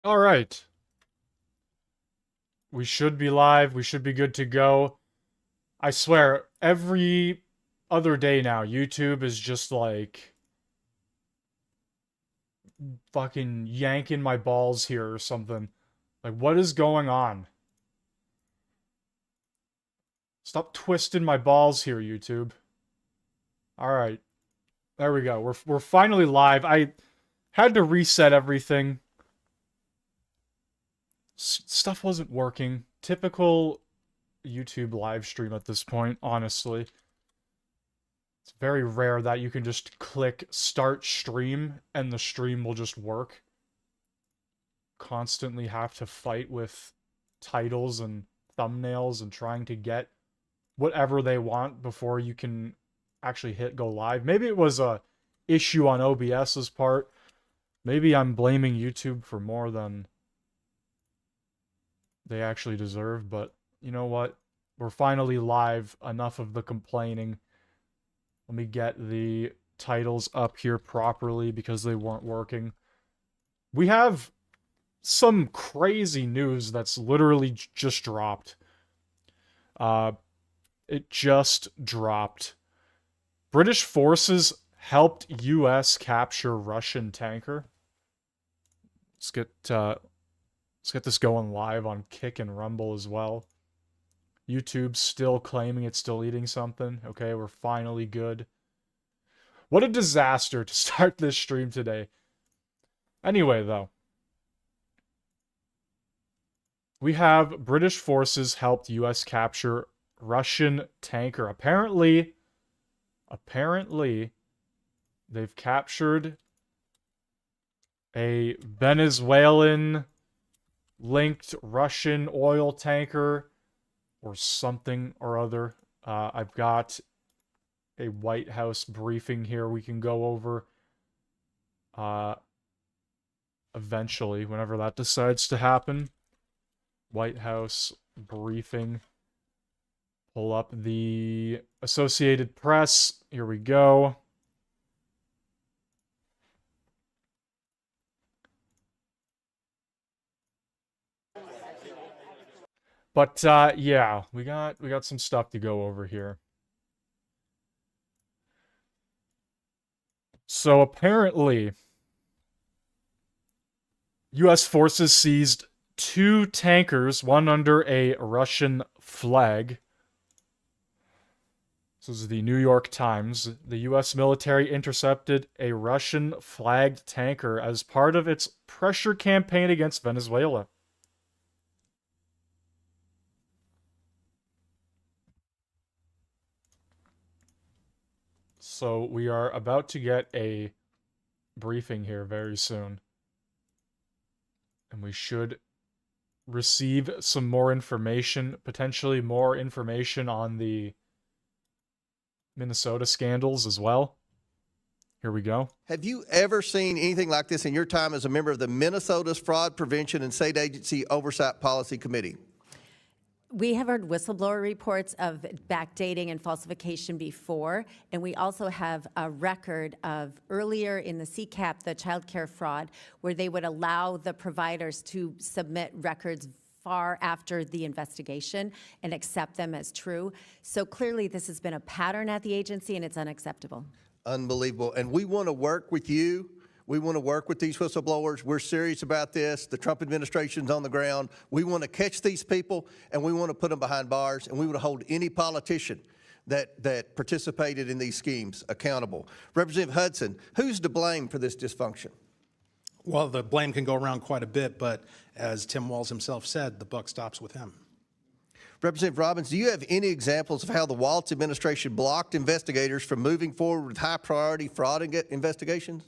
All right. We should be live. We should be good to go. I swear, every other day now, YouTube is just like fucking yanking my balls here or something. Like, what is going on? Stop twisting my balls here, YouTube. All right. There we go. We're finally live. I had to reset everything. Stuff wasn't working. Typical YouTube live stream at this point, honestly. It's very rare that you can just click start stream and the stream will just work. Constantly have to fight with titles and thumbnails and trying to get whatever they want before you can actually hit go live. Maybe it was a issue on OBS's part. Maybe I'm blaming YouTube for more than they actually deserve, but you know what? We're finally live. Enough of the complaining. Let me get the titles up here properly because they weren't working. We have some crazy news that's literally just dropped. Uh, it just dropped. British forces helped U.S. capture Russian tanker. Let's get this going live on Kick and Rumble as well. YouTube's still claiming it's deleting something. Okay, we're finally good. What a disaster to start this stream today. Anyway, though. We have British forces helped US capture Russian tanker. Apparently, they've captured a Venezuelan linked Russian oil tanker or something or other. I've got a White House briefing here we can go over eventually, whenever that decides to happen. White House briefing. Pull up the Associated Press. Here we go. But yeah, we got some stuff to go over here. So apparently, U.S. forces seized two tankers, one under a Russian flag. This is the New York Times. The U.S. military intercepted a Russian flagged tanker as part of its pressure campaign against Venezuela. So we are about to get a briefing here very soon. And we should receive some more information, potentially more information on the Minnesota scandals as well. Here we go. Have you ever seen anything like this in your time as a member of the Minnesota's Fraud Prevention and State Agency Oversight Policy Committee? We have heard whistleblower reports of backdating and falsification before, and we also have a record of earlier in the CCAP, the child care fraud, where they would allow the providers to submit records far after the investigation and accept them as true. So clearly this has been a pattern at the agency, and it's unacceptable. Unbelievable. And we want to work with you. We want to work with these whistleblowers. We're serious about this. The Trump administration's on the ground. We want to catch these people, and we want to put them behind bars, and we want to hold any politician that participated in these schemes accountable. Representative Hudson, who's to blame for this dysfunction? Well, the blame can go around quite a bit, but as Tim Walz himself said, the buck stops with him. Representative Robbins, do you have any examples of how the Walz administration blocked investigators from moving forward with high-priority fraud investigations?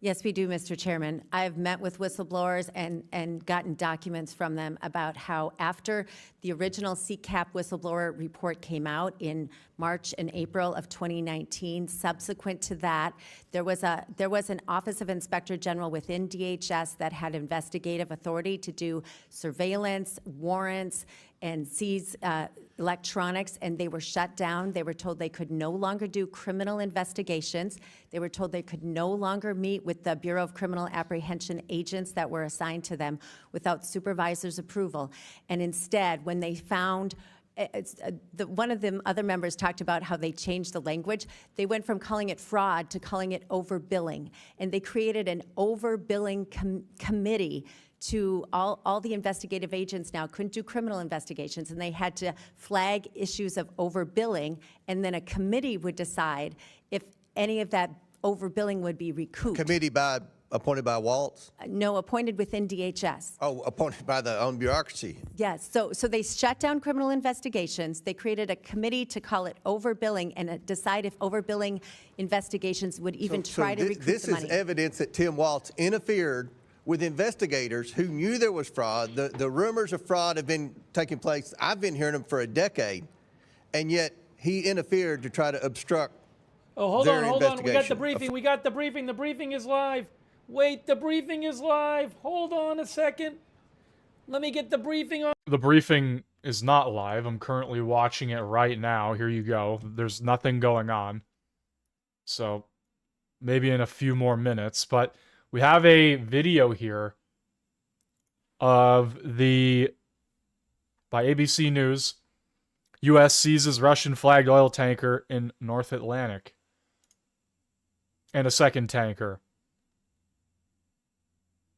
Yes, we do, Mr. Chairman. I have met with whistleblowers and gotten documents from them about how after the original CCAP whistleblower report came out in March and April of 2019, subsequent to that, there was an Office of Inspector General within DHS that had investigative authority to do surveillance, warrants, and seize electronics, and they were shut down. They were told they could no longer do criminal investigations. They were told they could no longer meet with the Bureau of Criminal Apprehension agents that were assigned to them without supervisor's approval. And instead, when they found one of the other members talked about how they changed the language. They went from calling it fraud to calling it overbilling. And they created an overbilling committee to all the investigative agents now couldn't do criminal investigations, and they had to flag issues of overbilling, and then a committee would decide if any of that overbilling would be recouped. Committee appointed by Waltz? No, appointed within DHS. Oh, appointed by the own bureaucracy. Yes, so they shut down criminal investigations. They created a committee to call it overbilling and decide if overbilling investigations would even try to recoup the money. This is evidence that Tim Waltz interfered with investigators who knew there was fraud. The rumors of fraud have been taking place. I've been hearing them for a decade, and yet he interfered to try to obstruct hold their on. We got the investigation. briefing. The briefing is live. Wait, the briefing is live. Hold on a second. Let me get the briefing on. The briefing is not live. I'm currently watching it right now. Here you go. There's nothing going on. So maybe in a few more minutes. But we have a video here of by ABC News, U.S. seizes Russian flagged oil tanker in North Atlantic. And a second tanker.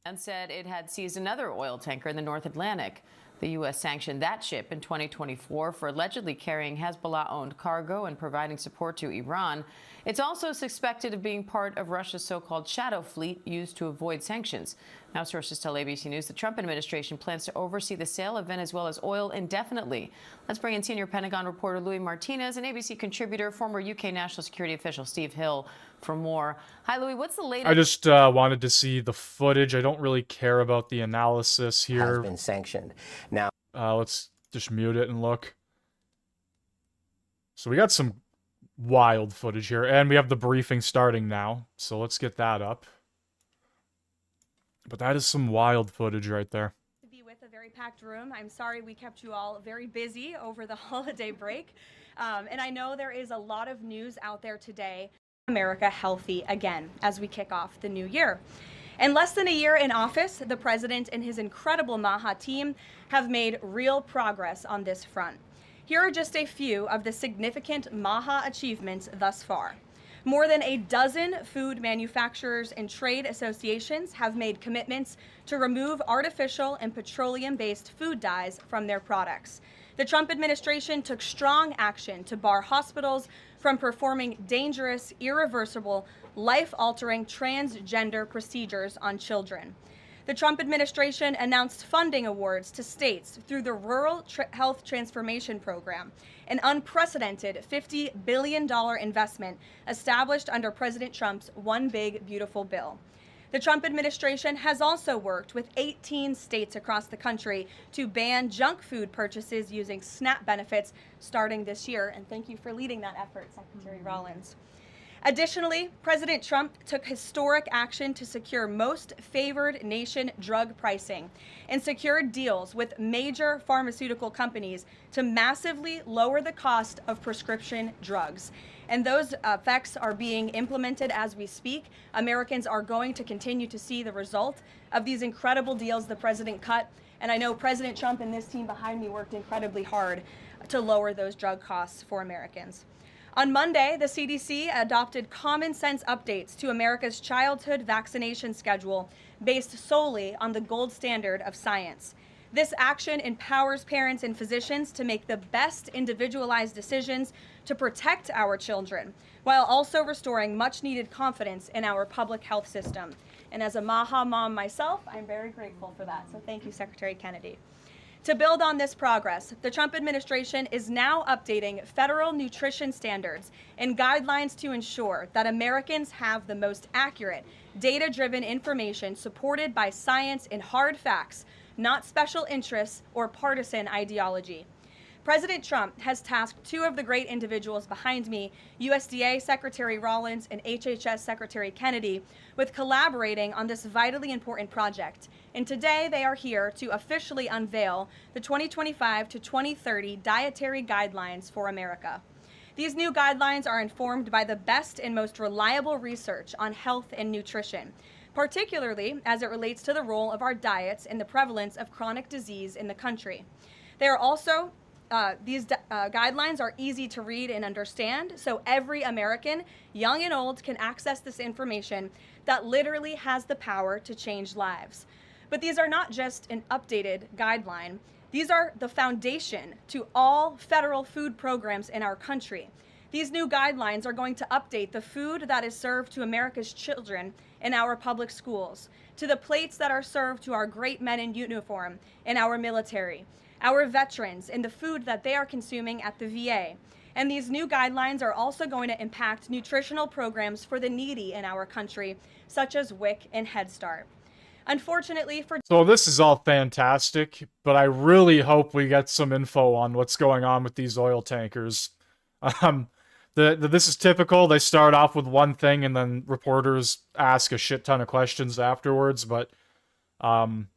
And said it had seized another oil tanker in the North Atlantic. The U.S. sanctioned that ship in 2024 for allegedly carrying Hezbollah-owned cargo and providing support to Iran. It's also suspected of being part of Russia's so-called shadow fleet used to avoid sanctions. Now sources tell ABC News the Trump administration plans to oversee the sale of Venezuela's oil indefinitely. Let's bring in senior Pentagon reporter Louis Martinez and ABC contributor, former UK national security official Steve Hill for more. Hi, Louis. What's the latest? I just wanted to see the footage. I don't really care about the analysis here. Has been sanctioned. Now, let's just mute it and look. So we got some wild footage here, and we have the briefing starting now. So let's get that up. But that is some wild footage right there. To be with a very packed room. I'm sorry we kept you all very busy over the holiday break. And I know there is a lot of news out there today. America healthy again as we kick off the new year. In less than a year in office, the president and his incredible MAHA team have made real progress on this front. Here are just a few of the significant MAHA achievements thus far. More than a dozen food manufacturers and trade associations have made commitments to remove artificial and petroleum-based food dyes from their products. The Trump administration took strong action to bar hospitals from performing dangerous, irreversible, life-altering transgender procedures on children. The Trump administration announced funding awards to states through the Rural Health Transformation Program, an unprecedented $50 billion investment established under President Trump's One Big Beautiful Bill. The Trump administration has also worked with 18 states across the country to ban junk food purchases using SNAP benefits starting this year. And thank you for leading that effort, Secretary Rollins. Additionally, President Trump took historic action to secure most favored nation drug pricing and secured deals with major pharmaceutical companies to massively lower the cost of prescription drugs. And those effects are being implemented as we speak. Americans are going to continue to see the result of these incredible deals the president cut. And I know President Trump and this team behind me worked incredibly hard to lower those drug costs for Americans. On Monday, the CDC adopted common sense updates to America's childhood vaccination schedule based solely on the gold standard of science. This action empowers parents and physicians to make the best individualized decisions to protect our children, while also restoring much needed confidence in our public health system. And as a MAHA mom myself, I'm very grateful for that. So thank you, Secretary Kennedy. To build on this progress, the Trump administration is now updating federal nutrition standards and guidelines to ensure that Americans have the most accurate, data-driven information supported by science and hard facts, not special interests or partisan ideology. President Trump has tasked two of the great individuals behind me, USDA Secretary Rollins and HHS Secretary Kennedy, with collaborating on this vitally important project. And today they are here to officially unveil the 2025 to 2030 Dietary Guidelines for America. These new guidelines are informed by the best and most reliable research on health and nutrition, particularly as it relates to the role of our diets and the prevalence of chronic disease in the country. They are also These guidelines are easy to read and understand, so every American, young and old, can access this information that literally has the power to change lives. But these are not just an updated guideline. These are the foundation to all federal food programs in our country. These new guidelines are going to update the food that is served to America's children in our public schools, to the plates that are served to our great men in uniform in our military, our veterans, and the food that they are consuming at the VA. And these new guidelines are also going to impact nutritional programs for the needy in our country, such as WIC and Head Start. Unfortunately for... So this is all fantastic, but I really hope we get some info on what's going on with these oil tankers. This is typical. They start off with one thing and then reporters ask a shit ton of questions afterwards, but I'm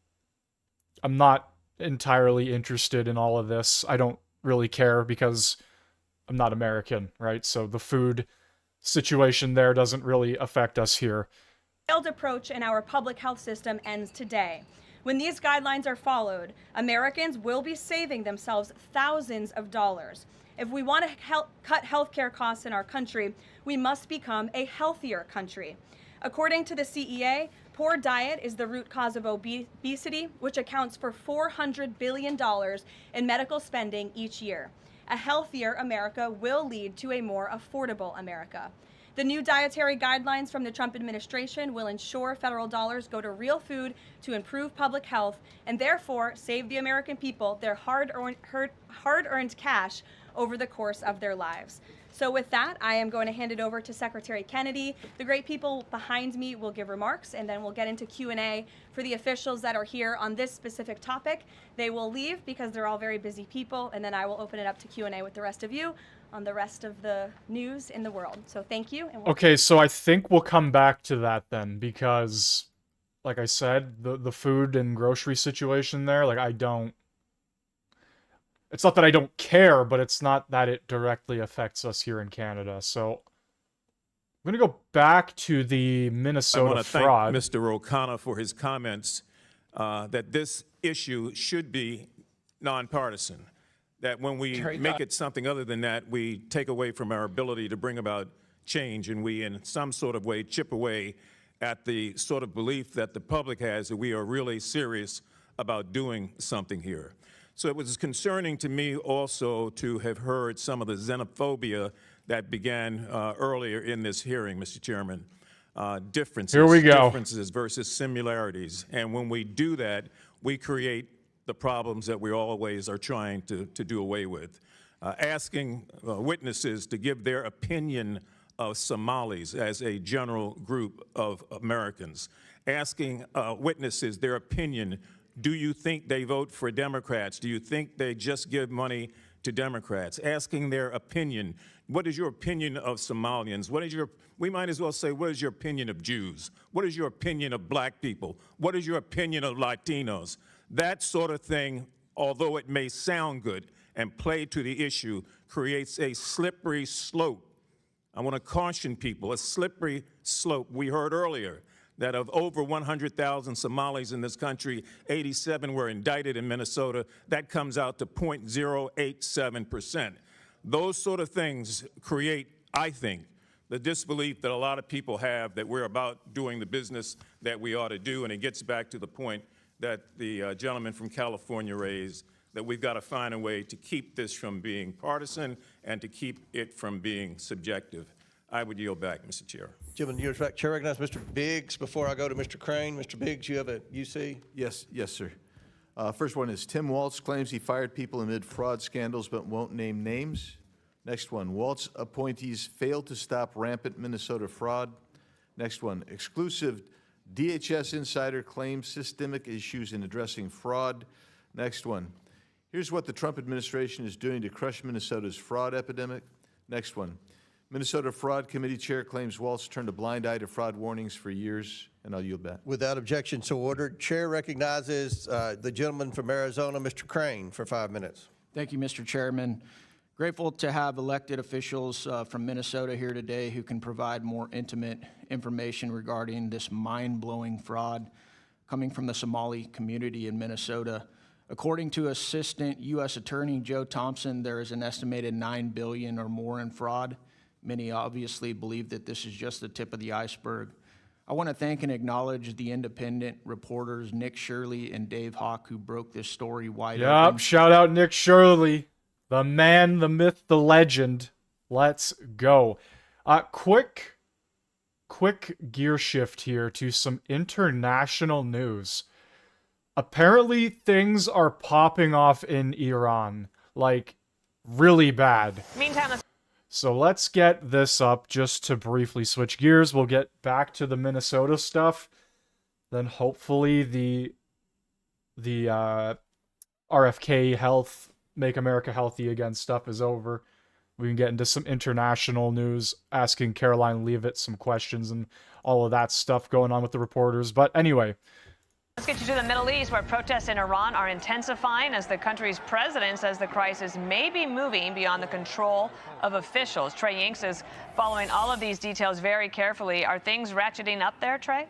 not entirely interested in all of this. I don't really care because I'm not American, right? So the food situation there doesn't really affect us here. Failed approach in our public health system ends today. When these guidelines are followed, Americans will be saving themselves thousands of dollars. If we want to cut healthcare costs in our country, we must become a healthier country. According to the CEA, poor diet is the root cause of obesity, which accounts for $400 billion in medical spending each year. A healthier America will lead to a more affordable America. The new dietary guidelines from the Trump administration will ensure federal dollars go to real food to improve public health and therefore save the American people their hard-earned cash over the course of their lives. So with that, I am going to hand it over to Secretary Kennedy. The great people behind me will give remarks, and then we'll get into Q&A for the officials that are here on this specific topic. They will leave because they're all very busy people, and then I will open it up to Q&A with the rest of you on the rest of the news in the world. So thank you. And okay, so I think we'll come back to that then, because, like I said, the food and grocery situation there, like, it's not that I don't care, but it's not that it directly affects us here in Canada. So I'm going to go back to the Minnesota fraud. I want to thank Mr. O'Connor for his comments that this issue should be nonpartisan, that when we make it something other than that, we take away from our ability to bring about change, and we, in some sort of way, chip away at the sort of belief that the public has that we are really serious about doing something here. So it was concerning to me also to have heard some of the xenophobia that began earlier in this hearing, Mr. Chairman. Differences versus similarities. And when we do that, we create the problems that we always are trying to do away with. Asking witnesses to give their opinion of Somalis as a general group of Americans. Asking witnesses their opinion. Do you think they vote for Democrats? Do you think they just give money to Democrats? Asking their opinion. What is your opinion of Somalians? We might as well say, what is your opinion of Jews? What is your opinion of black people? What is your opinion of Latinos? That sort of thing, although it may sound good and play to the issue, creates a slippery slope. I want to caution people, a slippery slope. We heard earlier that of over 100,000 Somalis in this country, 87 were indicted in Minnesota. That comes out to 0.087%. Those sort of things create, I think, the disbelief that a lot of people have that we're about doing the business that we ought to do, and it gets back to the point that the gentleman from California raised, that we've got to find a way to keep this from being partisan and to keep it from being subjective. I would yield back, Mr. Chair. Gentlemen, you're back. Chair recognizes Mr. Biggs before I go to Mr. Crane. Mr. Biggs, you have a UC? Yes, sir. First one is Tim Walz claims he fired people amid fraud scandals but won't name names. Next one, Walz appointees failed to stop rampant Minnesota fraud. Next one, exclusive DHS insider claims systemic issues in addressing fraud. Next one, Here's what the Trump administration is doing to crush Minnesota's fraud epidemic. Next one. Minnesota Fraud Committee Chair claims Waltz turned a blind eye to fraud warnings for years, and I'll yield back. Without objection, so ordered. Chair recognizes the gentleman from Arizona, Mr. Crane, for 5 minutes. Thank you, Mr. Chairman. Grateful to have elected officials from Minnesota here today who can provide more intimate information regarding this mind-blowing fraud coming from the Somali community in Minnesota. According to Assistant U.S. Attorney Joe Thompson, there is an estimated $9 billion or more in fraud. Many obviously believe that this is just the tip of the iceberg. I want to thank and acknowledge the independent reporters Nick Shirley and Dave Hawk who broke this story wide open. Yep, shout out Nick Shirley, the man, the myth, the legend. Let's go. Quick gear shift here to some international news. Apparently things are popping off in Iran, like really bad. Meantime, so let's get this up just to briefly switch gears. We'll get back to the Minnesota stuff. Then hopefully the RFK health, Make America Healthy Again stuff is over. We can get into some international news, asking Caroline Leavitt some questions and all of that stuff going on with the reporters. But anyway. let's get you to the Middle East, where protests in Iran are intensifying as the country's president says the crisis may be moving beyond the control of officials. Trey Yinks is following all of these details very carefully. Are things ratcheting up there, Trey?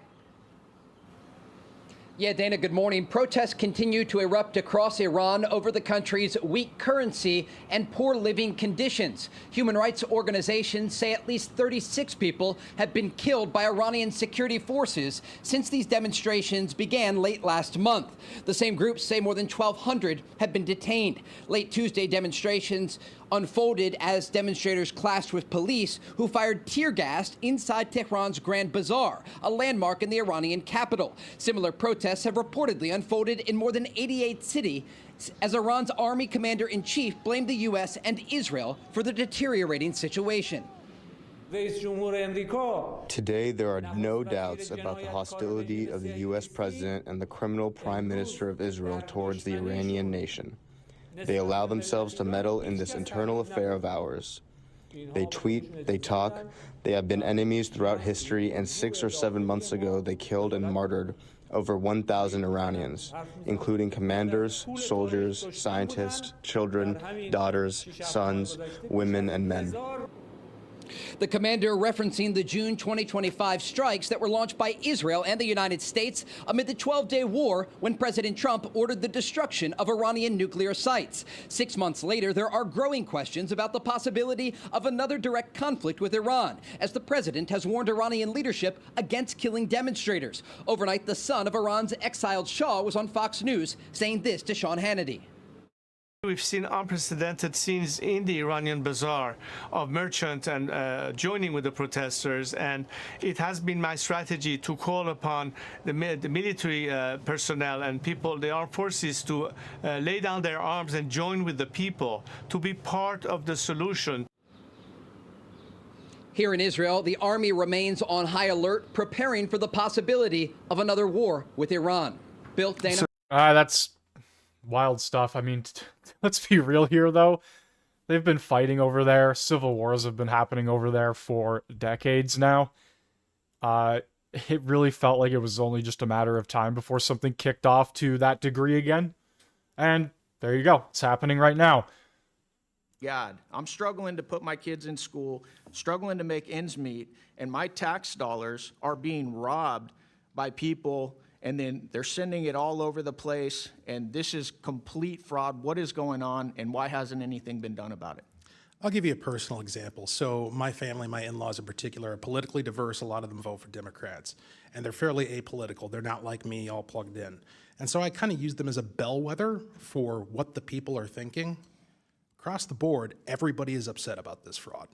Yeah, Dana, good morning. Protests continue to erupt across Iran over the country's weak currency and poor living conditions. Human rights organizations say at least 36 people have been killed by Iranian security forces since these demonstrations began late last month. The same groups say more than 1,200 have been detained. Late Tuesday demonstrations unfolded as demonstrators clashed with police who fired tear gas inside Tehran's Grand Bazaar, a landmark in the Iranian capital. Similar protests have reportedly unfolded in more than 88 cities as Iran's army commander-in-chief blamed the U.S. and Israel for the deteriorating situation. Today, there are no doubts about the hostility of the U.S. president and the criminal prime minister of Israel towards the Iranian nation. They allow themselves to meddle in this internal affair of ours. They tweet, they talk, they have been enemies throughout history, and 6 or 7 months ago they killed and martyred over 1,000 Iranians, including commanders, soldiers, scientists, children, daughters, sons, women, and men. The commander referencing the June 2025 strikes that were launched by Israel and the United States amid the 12-day war when President Trump ordered the destruction of Iranian nuclear sites. 6 months later, there are growing questions about the possibility of another direct conflict with Iran, as the president has warned Iranian leadership against killing demonstrators. Overnight, the son of Iran's exiled Shah was on Fox News saying this to Sean Hannity. We've seen unprecedented scenes in the Iranian bazaar of merchants and joining with the protesters, and it has been my strategy to call upon the military personnel and people, the armed forces, to lay down their arms and join with the people to be part of the solution. Here in Israel, the army remains on high alert, preparing for the possibility of another war with Iran. Bill, Dana. That's wild stuff. I mean, let's be real here, though. They've been fighting over there. Civil wars have been happening over there for decades now. It really felt like it was only just a matter of time before something kicked off to that degree again. And there you go. It's happening right now. God, I'm struggling to put my kids in school, struggling to make ends meet, and my tax dollars are being robbed by people, and then they're sending it all over the place, and this is complete fraud. What is going on, and why hasn't anything been done about it? I'll give you a personal example. So my family, my in-laws in particular, are politically diverse. A lot of them vote for Democrats, and they're fairly apolitical. They're not like me, all plugged in. And so I kind of use them as a bellwether for what the people are thinking. Across the board, everybody is upset about this fraud.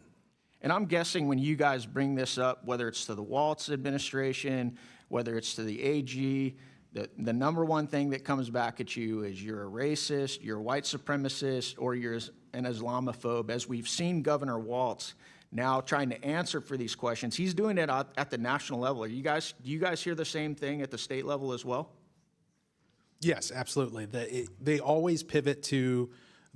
And I'm guessing when you guys bring this up, whether it's to the Waltz administration, whether it's to the AG, the number one thing that comes back at you is you're a racist, you're a white supremacist, or you're an Islamophobe. As we've seen Governor Waltz now trying to answer for these questions, he's doing it at the national level. Do you guys hear the same thing at the state level as well? Yes, absolutely. They always pivot to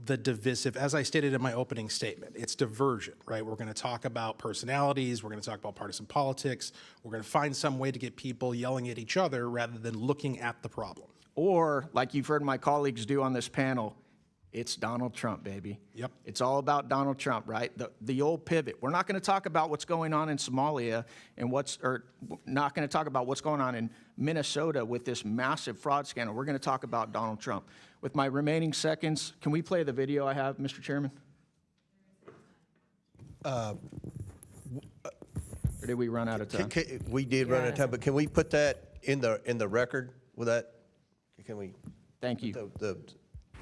the divisive. As I stated in my opening statement, it's diversion, right? We're going to talk about personalities. We're going to talk about partisan politics. We're going to find some way to get people yelling at each other rather than looking at the problem. Or, like you've heard my colleagues do on this panel, it's Donald Trump, baby. Yep. It's all about Donald Trump, right? The old pivot. We're not going to talk about what's going on in Somalia and not going to talk about what's going on in Minnesota with this massive fraud scandal. We're going to talk about Donald Trump. With my remaining seconds, can we play the video I have, Mr. Chairman? Or did we run out of time? We did run out of time, but can we put that in the record with that? Can we? Thank you.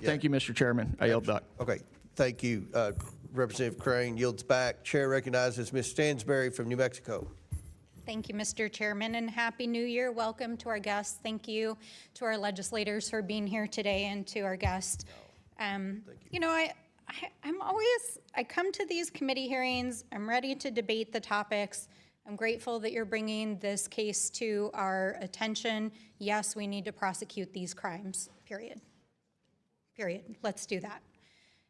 Yeah. Thank you, Mr. Chairman. I yield back. Okay, thank you. Representative Crane yields back. Chair recognizes Ms. Stansberry from New Mexico. Thank you, Mr. Chairman, and Happy New Year. Welcome to our guests. Thank you to our legislators for being here today and to our guests. You know, I come to these committee hearings, I'm ready to debate the topics. I'm grateful that you're bringing this case to our attention. Yes, we need to prosecute these crimes, period. Let's do that.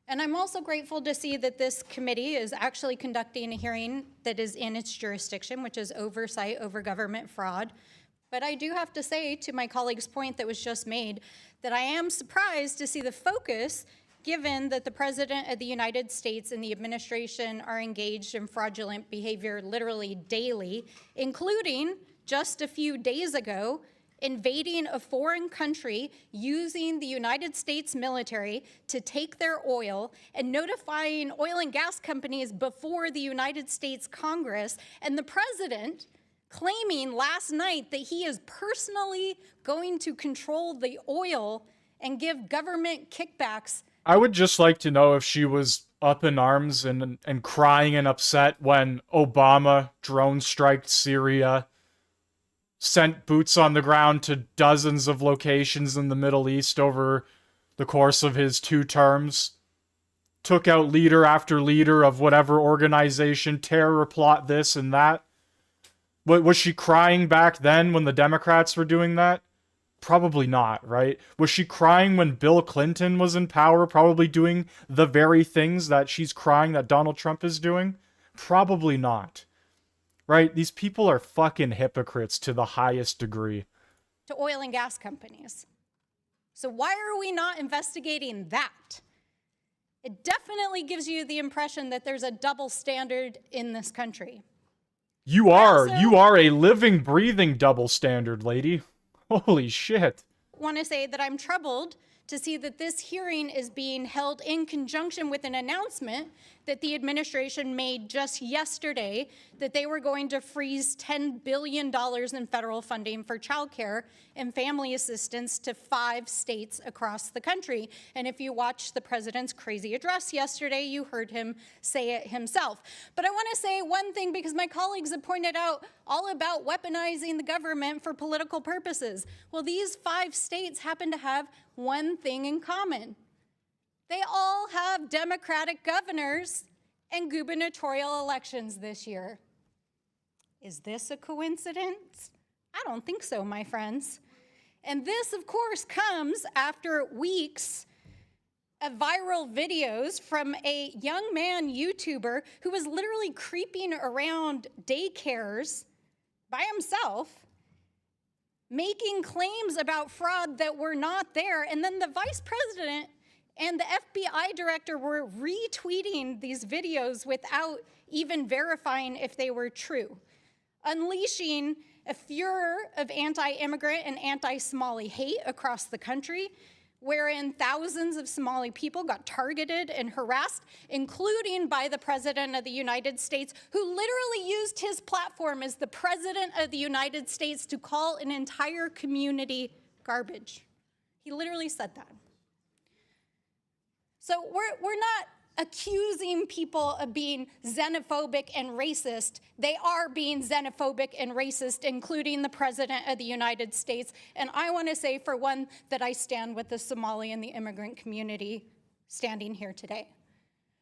And I'm also grateful to see that this committee is actually conducting a hearing that is in its jurisdiction, which is oversight over government fraud. But I do have to say, to my colleague's point that was just made, that I am surprised to see the focus, given that the President of the United States and the administration are engaged in fraudulent behavior literally daily, including just a few days ago, invading a foreign country, using the United States military to take their oil, and notifying oil and gas companies before the United States Congress, and the president claiming last night that he is personally going to control the oil and give government kickbacks. I would just like to know if she was up in arms and crying and upset when Obama drone striked Syria, sent boots on the ground to dozens of locations in the Middle East over the course of his 2 terms, took out leader after leader of whatever organization, terror plot this and that. Was she crying back then when the Democrats were doing that? Probably not, right? Was she crying when Bill Clinton was in power, probably doing the very things that she's crying that Donald Trump is doing? Probably not. Right? These people are fucking hypocrites to the highest degree. To oil and gas companies. So why are we not investigating that? It definitely gives you the impression that there's a double standard in this country. You are a living, breathing double standard, lady. Holy shit. I want to say that I'm troubled to see that this hearing is being held in conjunction with an announcement that the administration made just yesterday that they were going to freeze $10 billion in federal funding for childcare and family assistance to 5 states across the country. And if you watched the president's crazy address yesterday, you heard him say it himself. But I want to say one thing, because my colleagues have pointed out all about weaponizing the government for political purposes. Well, these 5 states happen to have one thing in common. They all have Democratic governors and gubernatorial elections this year. Is this a coincidence? I don't think so, my friends. And this, of course, comes after weeks of viral videos from a young man YouTuber who was literally creeping around daycares by himself, making claims about fraud that were not there. And then the vice president and the FBI director were retweeting these videos without even verifying if they were true, unleashing a furor of anti-immigrant and anti-Somali hate across the country, wherein thousands of Somali people got targeted and harassed, including by the President of the United States, who literally used his platform as the President of the United States to call an entire community garbage. He literally said that. So we're not accusing people of being xenophobic and racist. They are being xenophobic and racist, including the President of the United States. And I want to say, for one, that I stand with the Somali and the immigrant community standing here today.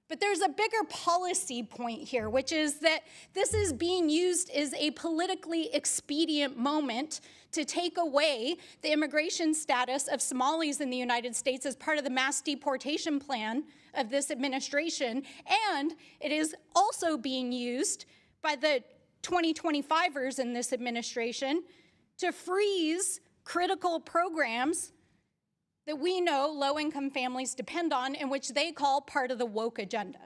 But there's a bigger policy point here, which is that this is being used as a politically expedient moment to take away the immigration status of Somalis in the United States as part of the mass deportation plan of this administration. And it is also being used by the 2025ers in this administration to freeze critical programs that we know low-income families depend on and which they call part of the woke agenda.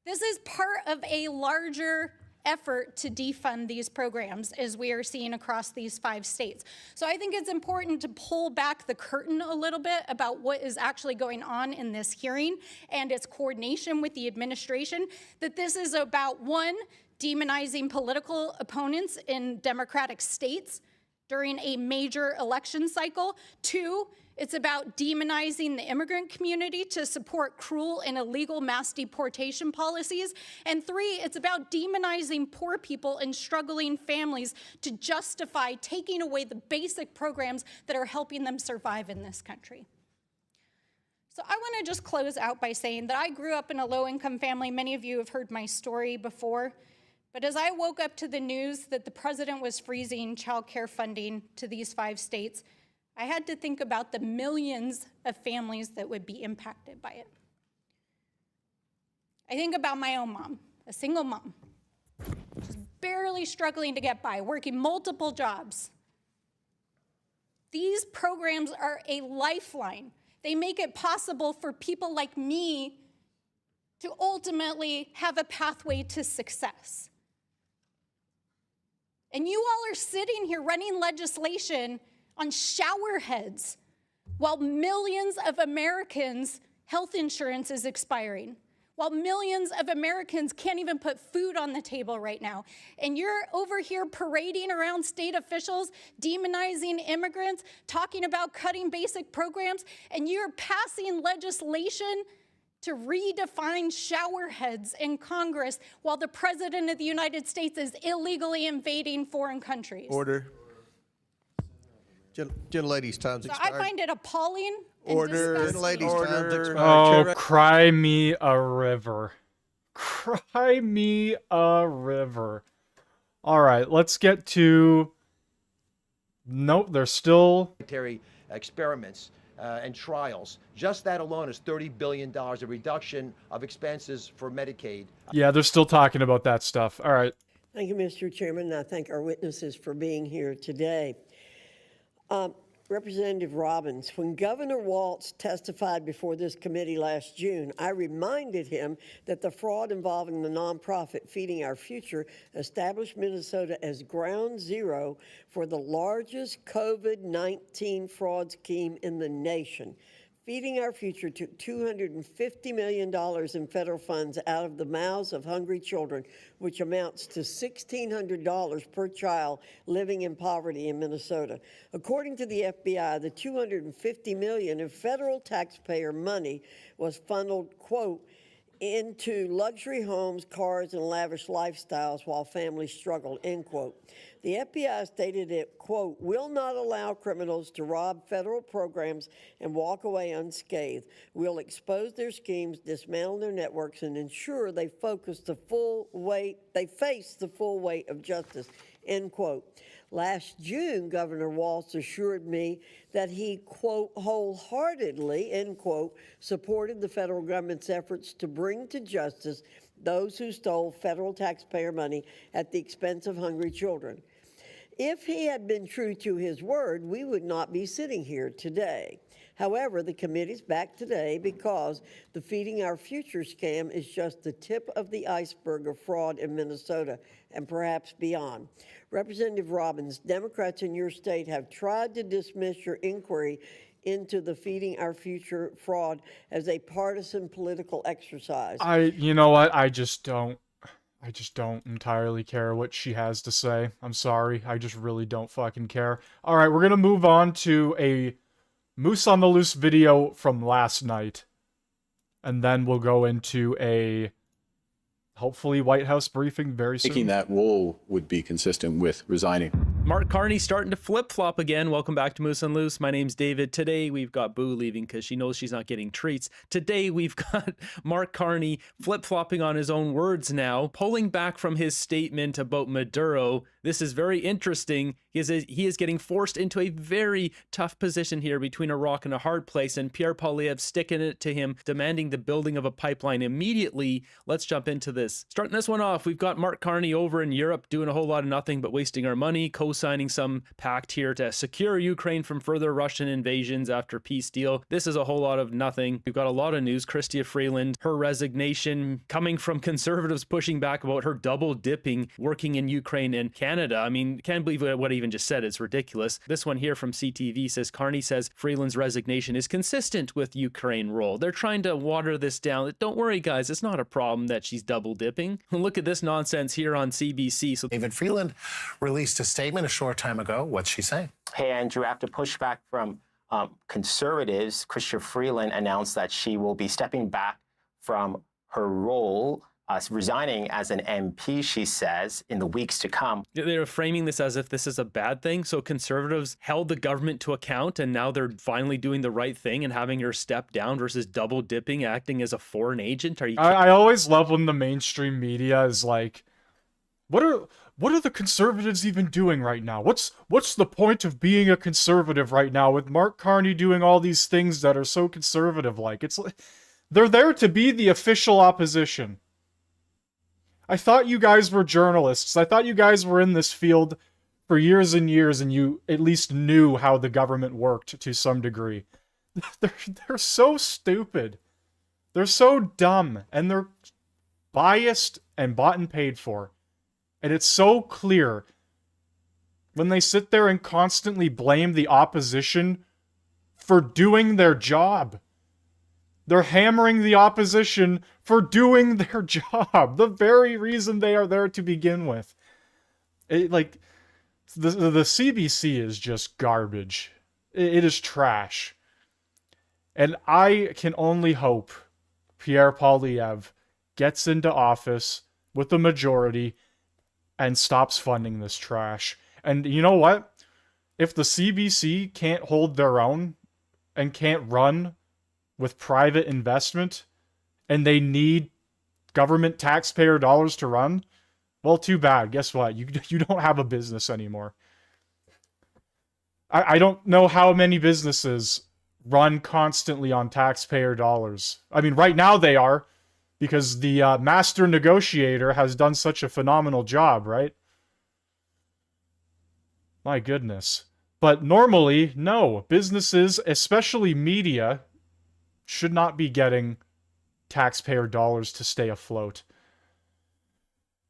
This is part of a larger effort to defund these programs, as we are seeing across these 5 states. So I think it's important to pull back the curtain a little bit about what is actually going on in this hearing and its coordination with the administration, that this is about, 1, demonizing political opponents in Democratic states during a major election cycle. 2, it's about demonizing the immigrant community to support cruel and illegal mass deportation policies. And 3, it's about demonizing poor people and struggling families to justify taking away the basic programs that are helping them survive in this country. So I want to just close out by saying that I grew up in a low-income family. Many of you have heard my story before. But as I woke up to the news that the president was freezing child care funding to these 5 states, I had to think about the millions of families that would be impacted by it. I think about my own mom, a single mom, just barely struggling to get by, working multiple jobs. These programs are a lifeline. They make it possible for people like me to ultimately have a pathway to success. And you all are sitting here running legislation on shower heads while millions of Americans' health insurance is expiring, while millions of Americans can't even put food on the table right now. And you're over here parading around state officials, demonizing immigrants, talking about cutting basic programs, and you're passing legislation to redefine shower heads in Congress while the President of the United States is illegally invading foreign countries. Order. Gentlelady's time's expired. I find it appalling. Order. Gentlelady's time's expired. Oh, cry me a river. Cry me a river. All right, let's get to... Nope, there's still... experiments and trials. Just that alone is $30 billion of reduction of expenses for Medicaid. Yeah, they're still talking about that stuff. All right. Thank you, Mr. Chairman, and I thank our witnesses for being here today. Representative Robbins, when Governor Walz testified before this committee last June, I reminded him that the fraud involving the nonprofit Feeding Our Future established Minnesota as ground zero for the largest COVID-19 fraud scheme in the nation. Feeding Our Future took $250 million in federal funds out of the mouths of hungry children, which amounts to $1,600 per child living in poverty in Minnesota. According to the FBI, the $250 million in federal taxpayer money was funneled, quote, into luxury homes, cars, and lavish lifestyles while families struggled, end quote. The FBI stated it, quote, will not allow criminals to rob federal programs and walk away unscathed. We'll expose their schemes, dismantle their networks, and ensure they face the full weight of justice, end quote. Last June, Governor Walz assured me that he, quote, wholeheartedly, end quote, supported the federal government's efforts to bring to justice those who stole federal taxpayer money at the expense of hungry children. If he had been true to his word, we would not be sitting here today. However, the committee's back today because the Feeding Our Future scam is just the tip of the iceberg of fraud in Minnesota and perhaps beyond. Representative Robbins, Democrats in your state have tried to dismiss your inquiry into the Feeding Our Future fraud as a partisan political exercise. You know what? I just don't entirely care what she has to say. I'm sorry. I just really don't fucking care. All right, we're going to move on to a Moose on the Loose video from last night. And then we'll go into a hopefully White House briefing very soon. Taking that role would be consistent with resigning. Mark Carney starting to flip-flop again. Welcome back to Moose and Loose. My name's David. Today we've got Boo leaving because she knows she's not getting treats. Today we've got Mark Carney flip-flopping on his own words now, pulling back from his statement about Maduro. This is very interesting. He is getting forced into a very tough position here between a rock and a hard place, and Pierre Poilievre sticking it to him, demanding the building of a pipeline immediately. Let's jump into this. Starting this one off, we've got Mark Carney over in Europe doing a whole lot of nothing but wasting our money, co-signing some pact here to secure Ukraine from further Russian invasions after peace deal. This is a whole lot of nothing. We've got a lot of news. Chrystia Freeland, her resignation coming from conservatives pushing back about her double dipping, working in Ukraine and Canada. I mean, can't believe what I even just said. It's ridiculous. This one here from CTV says, Carney says Freeland's resignation is consistent with Ukraine role. They're trying to water this down. Don't worry, guys. It's not a problem that she's double dipping. Look at this nonsense here on CBC. So David Freeland released a statement a short time ago. What's she saying? Hey, Andrew, after pushback from conservatives, Chrystia Freeland announced that she will be stepping back from her role, resigning as an MP, she says, in the weeks to come. They're framing this as if this is a bad thing. So conservatives held the government to account, and now they're finally doing the right thing and having her step down versus double dipping, acting as a foreign agent. Are you? I always love when the mainstream media is like, what are the conservatives even doing right now? What's the point of being a conservative right now with Mark Carney doing all these things that are so conservative like? It's like they're there to be the official opposition. I thought you guys were journalists. I thought you guys were in this field for years and years, and you at least knew how the government worked to some degree. They're so stupid. They're so dumb, and they're biased and bought and paid for. And it's so clear when they sit there and constantly blame the opposition for doing their job. They're hammering the opposition for doing their job, the very reason they are there to begin with. The CBC is just garbage. It is trash. And I can only hope Pierre Poilievre gets into office with a majority and stops funding this trash. And you know what? If the CBC can't hold their own and can't run with private investment, and they need government taxpayer dollars to run, well, too bad. Guess what? You don't have a business anymore. I don't know how many businesses run constantly on taxpayer dollars. I mean, right now they are, because the master negotiator has done such a phenomenal job, right? My goodness. But normally, no. Businesses, especially media, should not be getting taxpayer dollars to stay afloat.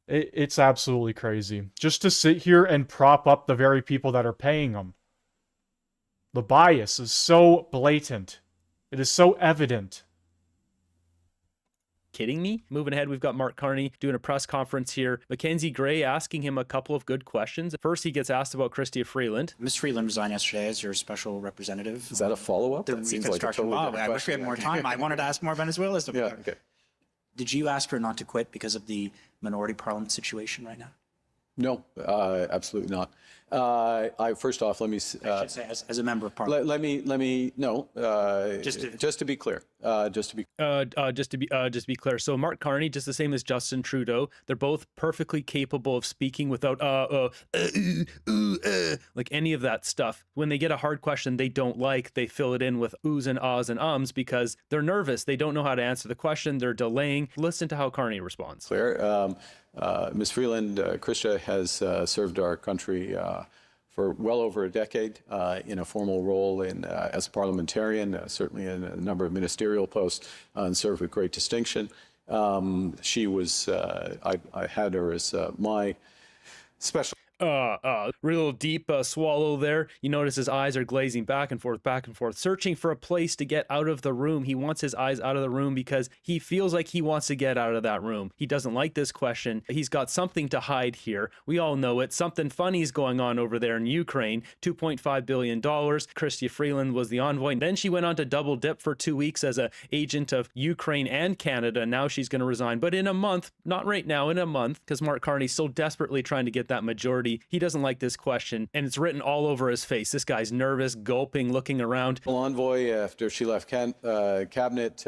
It's absolutely crazy. Just to sit here and prop up the very people that are paying them. The bias is so blatant. It is so evident. Kidding me? Moving ahead, we've got Mark Carney doing a press conference here. Mackenzie Gray asking him a couple of good questions. First, he gets asked about Chrystia Freeland. Ms. Freeland resigned yesterday as your special representative. Is that a follow-up? The That seems like a Reconstruction totally law. different I wish we had more time. I wanted to ask more Venezuela stuff. Yeah, okay. Did you ask her not to quit because of the minority parliament situation right now? No, absolutely not. First off, let me. I should say, as a member of parliament. Let me. No. Just to be clear. Just to be clear. So Mark Carney, just the same as Justin Trudeau, they're both perfectly capable of speaking without like any of that stuff. When they get a hard question they don't like, they fill it in with oohs and ahs and ums because they're nervous. They don't know how to answer the question. They're delaying. Listen to how Carney responds. Clear. Ms. Freeland, Chrystia has served our country for well over a decade in a formal role as a parliamentarian, certainly in a number of ministerial posts, and served with great distinction. She was, I had her as my special. Real deep swallow there. You notice his eyes are glazing back and forth, searching for a place to get out of the room. He wants his eyes out of the room because he feels like he wants to get out of that room. He doesn't like this question. He's got something to hide here. We all know it. Something funny is going on over there in Ukraine. $2.5 billion. Chrystia Freeland was the envoy. Then she went on to double dip for 2 weeks as an agent of Ukraine and Canada. Now she's going to resign. But in a month, not right now, in a month, because Mark Carney's so desperately trying to get that majority Party. He doesn't like this question, and it's written all over his face. This guy's nervous, gulping, looking around. Envoy, after she left cabinet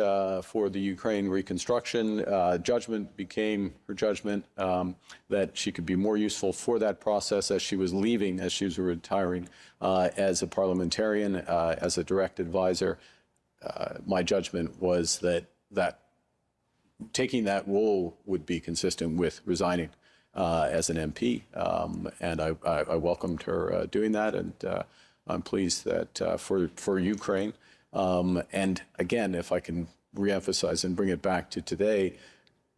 for the Ukraine reconstruction, judgment became her judgment that she could be more useful for that process as she was leaving, as she was retiring as a parliamentarian, as a direct advisor. My judgment was that taking that role would be consistent with resigning as an MP, and I welcomed her doing that, and I'm pleased that for Ukraine, and again, if I can reemphasize and bring it back to today,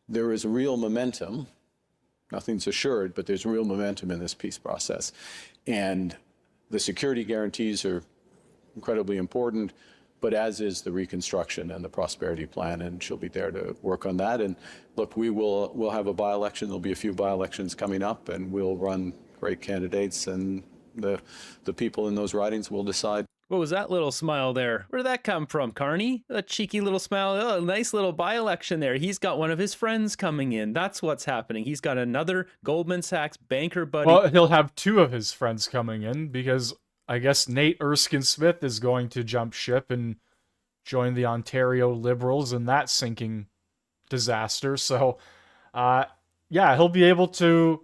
there is real momentum. Nothing's assured, but there's real momentum in this peace process, and the security guarantees are incredibly important, but as is the reconstruction and the prosperity plan, and she'll be there to work on that. And look, we'll have a by-election. There'll be a few by-elections coming up, and we'll run great candidates, and the people in those ridings will decide. What was that little smile there? Where did that come from, Carney? A cheeky little smile. Oh, nice little by-election there. He's got one of his friends coming in. That's what's happening. He's got another Goldman Sachs banker buddy. Well, he'll have two of his friends coming in because I guess Nate Erskine Smith is going to jump ship and join the Ontario Liberals in that sinking disaster. So, yeah, he'll be able to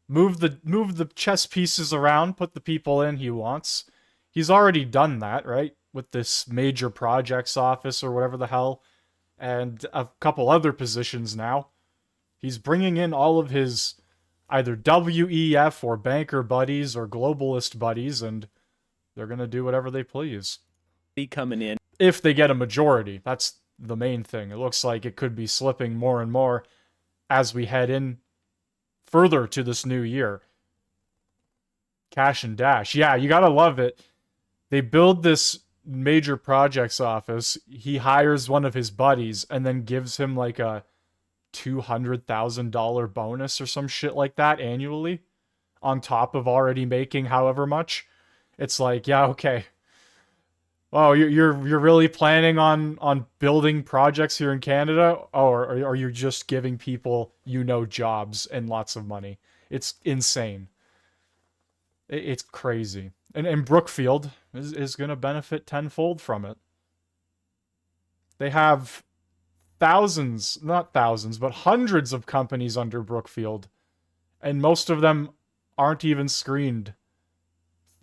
move the chess pieces around, put the people in he wants. He's already done that, right? With this major projects office or whatever the hell, and a couple other positions now. He's bringing in all of his either WEF or banker buddies or globalist buddies, and they're going to do whatever they please. Coming in. If they get a majority, that's the main thing. It looks like it could be slipping more and more as we head in further to this new year. Cash and dash. Yeah, you got to love it. They build this major projects office. He hires one of his buddies and then gives him like a $200,000 bonus or some shit like that annually on top of already making however much. It's like, yeah, okay. Oh, you're really planning on building projects here in Canada? Oh, or are you just giving people, jobs and lots of money? It's insane. It's crazy. And Brookfield is going to benefit tenfold from it. They have not thousands, but hundreds of companies under Brookfield. And most of them aren't even screened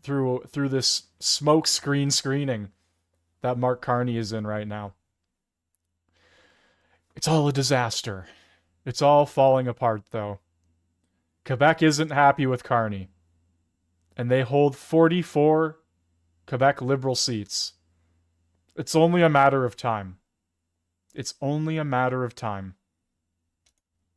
through this smoke screening that Mark Carney is in right now. It's all a disaster. It's all falling apart, though. Quebec isn't happy with Carney. And they hold 44 Quebec Liberal seats. It's only a matter of time. It's only a matter of time.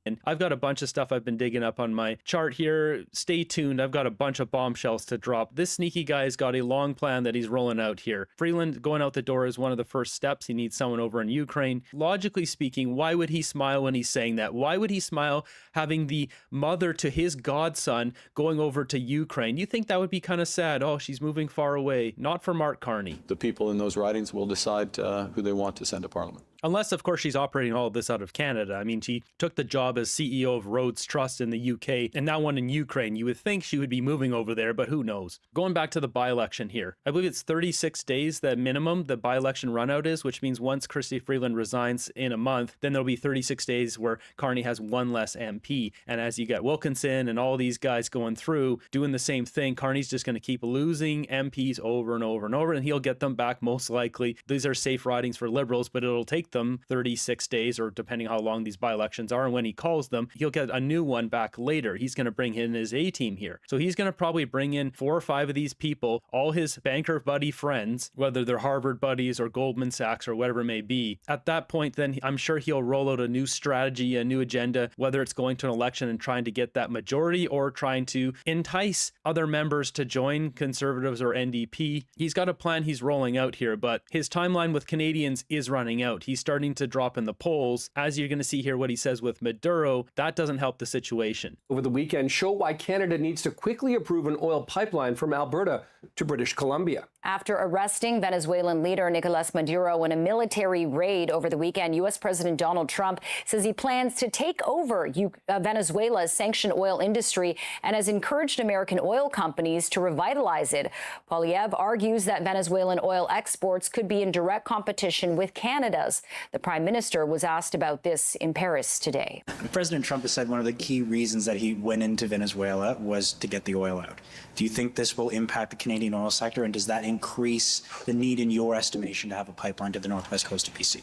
And I've got a bunch of stuff I've been digging up on my chart here. Stay tuned. I've got a bunch of bombshells to drop. This sneaky guy's got a long plan that he's rolling out here. Freeland going out the door is one of the first steps. He needs someone over in Ukraine. Logically speaking, why would he smile when he's saying that? Why would he smile having the mother to his godson going over to Ukraine? You think that would be kind of sad? Oh, she's moving far away. Not for Mark Carney. The people in those ridings will decide who they want to send to Parliament. Unless, of course, she's operating all of this out of Canada. I mean, she took the job as CEO of Rhodes Trust in the UK, and now one in Ukraine. You would think she would be moving over there, but who knows? Going back to the by-election here, I believe it's 36 days that minimum the by-election runout is, which means once Chrystia Freeland resigns in a month, then there'll be 36 days where Carney has one less MP. And as you get Wilkinson and all these guys going through, doing the same thing, Carney's just going to keep losing MPs over and over and over, and he'll get them back most likely. These are safe ridings for Liberals, but it'll take them 36 days, or depending how long these by-elections are, and when he calls them, he'll get a new one back later. He's going to bring in his A-team here. So he's going to probably bring in 4 or 5 of these people, all his banker buddy friends, whether they're Harvard buddies or Goldman Sachs or whatever it may be. At that point, then I'm sure he'll roll out a new strategy, a new agenda, whether it's going to an election and trying to get that majority or trying to entice other members to join Conservatives or NDP. He's got a plan he's rolling out here, but his timeline with Canadians is running out. He's starting to drop in the polls. As you're going to see here what he says with Maduro, that doesn't help the situation. Over the weekend show why Canada needs to quickly approve an oil pipeline from Alberta to British Columbia. After arresting Venezuelan leader Nicolas Maduro in a military raid over the weekend, U.S. President Donald Trump says he plans to take over Venezuela's sanctioned oil industry and has encouraged American oil companies to revitalize it. Poilievre argues that Venezuelan oil exports could be in direct competition with Canada's. The prime minister was asked about this in Paris today. President Trump has said one of the key reasons that he went into Venezuela was to get the oil out. Do you think this will impact the Canadian oil sector, and does that increase the need, in your estimation, to have a pipeline to the northwest coast of BC?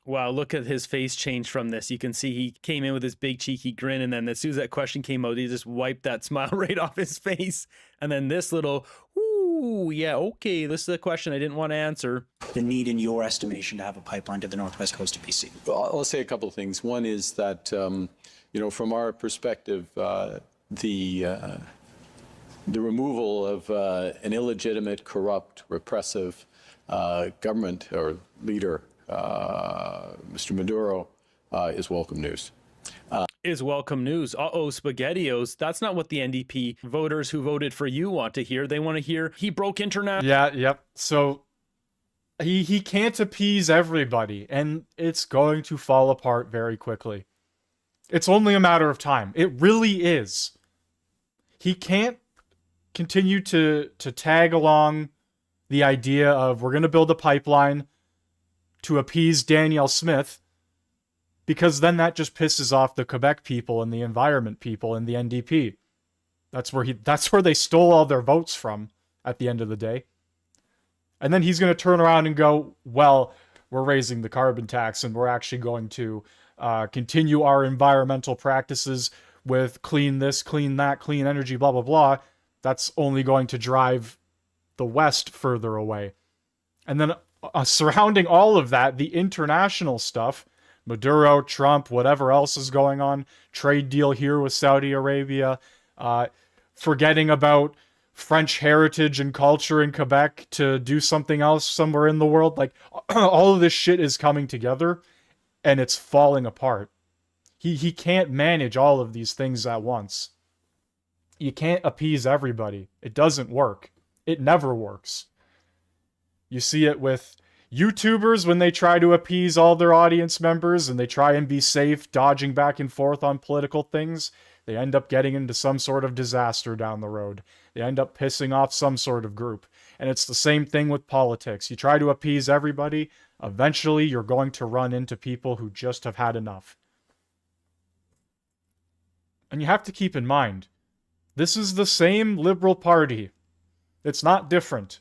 Wow, look at his face change from this. You can see he came in with his big cheeky grin, and then as soon as that question came out, he just wiped that smile right off his face. And then this little, ooh, yeah, okay, this is a question I didn't want to answer. The need, in your estimation, to have a pipeline to the northwest coast of BC? I'll say a couple of things. One is that, from our perspective, the removal of an illegitimate, corrupt, repressive government or leader, Mr. Maduro, is welcome news. Is welcome news. SpaghettiOs. That's not what the NDP voters who voted for you want to hear. They want to hear he broke international. Yeah, yep. So he can't appease everybody, and it's going to fall apart very quickly. It's only a matter of time. It really is. He can't continue to tag along the idea of we're going to build a pipeline to appease Danielle Smith, because then that just pisses off the Quebec people and the environment people and the NDP. That's where they stole all their votes from at the end of the day. And then he's going to turn around and go, well, we're raising the carbon tax and we're actually going to continue our environmental practices with clean this, clean that, clean energy, blah, blah, blah. That's only going to drive the West further away. And then surrounding all of that, the international stuff, Maduro, Trump, whatever else is going on, trade deal here with Saudi Arabia, forgetting about French heritage and culture in Quebec to do something else somewhere in the world. Like, all of this shit is coming together and it's falling apart. He can't manage all of these things at once. You can't appease everybody. It doesn't work. It never works. You see it with YouTubers when they try to appease all their audience members and they try and be safe, dodging back and forth on political things. They end up getting into some sort of disaster down the road. They end up pissing off some sort of group. And it's the same thing with politics. You try to appease everybody, eventually you're going to run into people who just have had enough. And you have to keep in mind, this is the same Liberal Party. It's not different.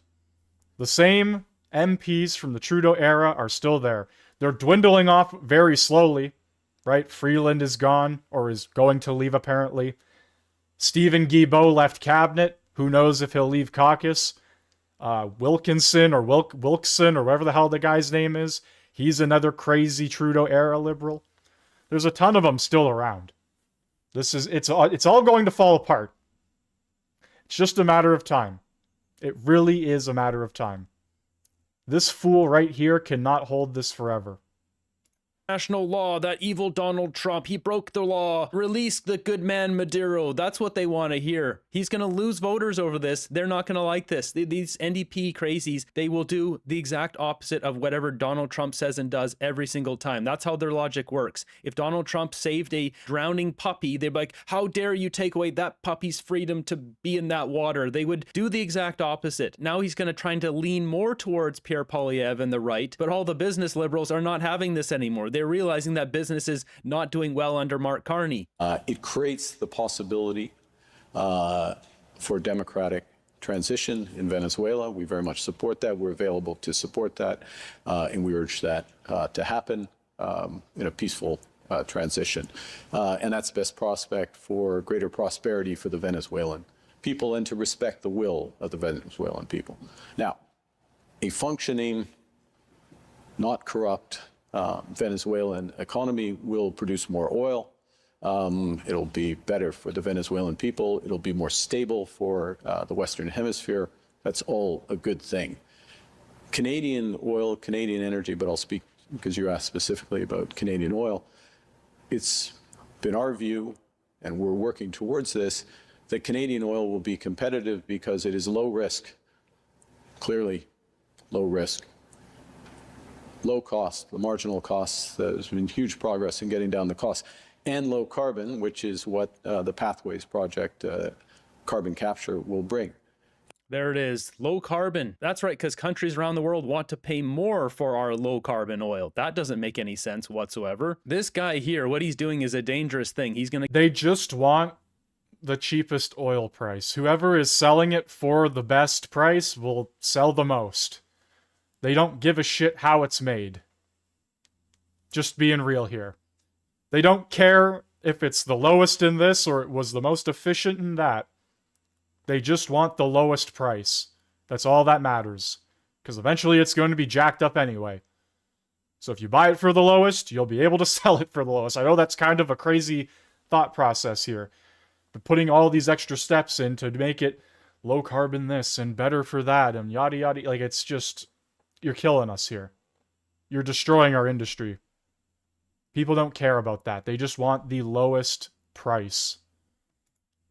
The same MPs from the Trudeau era are still there. They're dwindling off very slowly, right? Freeland is gone, or is going to leave apparently. Stephen Guilbeault left cabinet. Who knows if he'll leave caucus. Wilkinson or Wilkson or whatever the hell the guy's name is. He's another crazy Trudeau era Liberal. There's a ton of them still around. It's all going to fall apart. It's just a matter of time. It really is a matter of time. This fool right here cannot hold this forever. National law, that evil Donald Trump, he broke the law. Release the good man Maduro. That's what they want to hear. He's going to lose voters over this. They're not going to like this. These NDP crazies, they will do the exact opposite of whatever Donald Trump says and does every single time. That's how their logic works. If Donald Trump saved a drowning puppy, they'd be like, how dare you take away that puppy's freedom to be in that water? They would do the exact opposite. Now he's going to try to lean more towards Pierre Poilievre and the right, but all the business liberals are not having this anymore. They're realizing that business is not doing well under Mark Carney. It creates the possibility for democratic transition in Venezuela. We very much support that. We're available to support that, and we urge that to happen in a peaceful transition. And that's the best prospect for greater prosperity for the Venezuelan people and to respect the will of the Venezuelan people. Now, a functioning, not corrupt Venezuelan economy will produce more oil. It'll be better for the Venezuelan people. It'll be more stable for the Western Hemisphere. That's all a good thing. Canadian oil, Canadian energy, but I'll speak because you asked specifically about Canadian oil. It's been our view, and we're working towards this, that Canadian oil will be competitive because it is low risk clearly low risk, low cost, the marginal costs. There's been huge progress in getting down the costs, and low carbon, which is what the Pathways project, carbon capture, will bring. There it is, low carbon. That's right, because countries around the world want to pay more for our low carbon oil. That doesn't make any sense whatsoever. This guy here, what he's doing is a dangerous thing. They just want the cheapest oil price. Whoever is selling it for the best price will sell the most. They don't give a shit how it's made. Just being real here. They don't care if it's the lowest in this or it was the most efficient in that. They just want the lowest price. That's all that matters. Because eventually it's going to be jacked up anyway. So if you buy it for the lowest, you'll be able to sell it for the lowest. I know that's kind of a crazy thought process here. But putting all these extra steps in to make it low carbon this and better for that and yada yada, like it's just, you're killing us here. You're destroying our industry. People don't care about that. They just want the lowest price.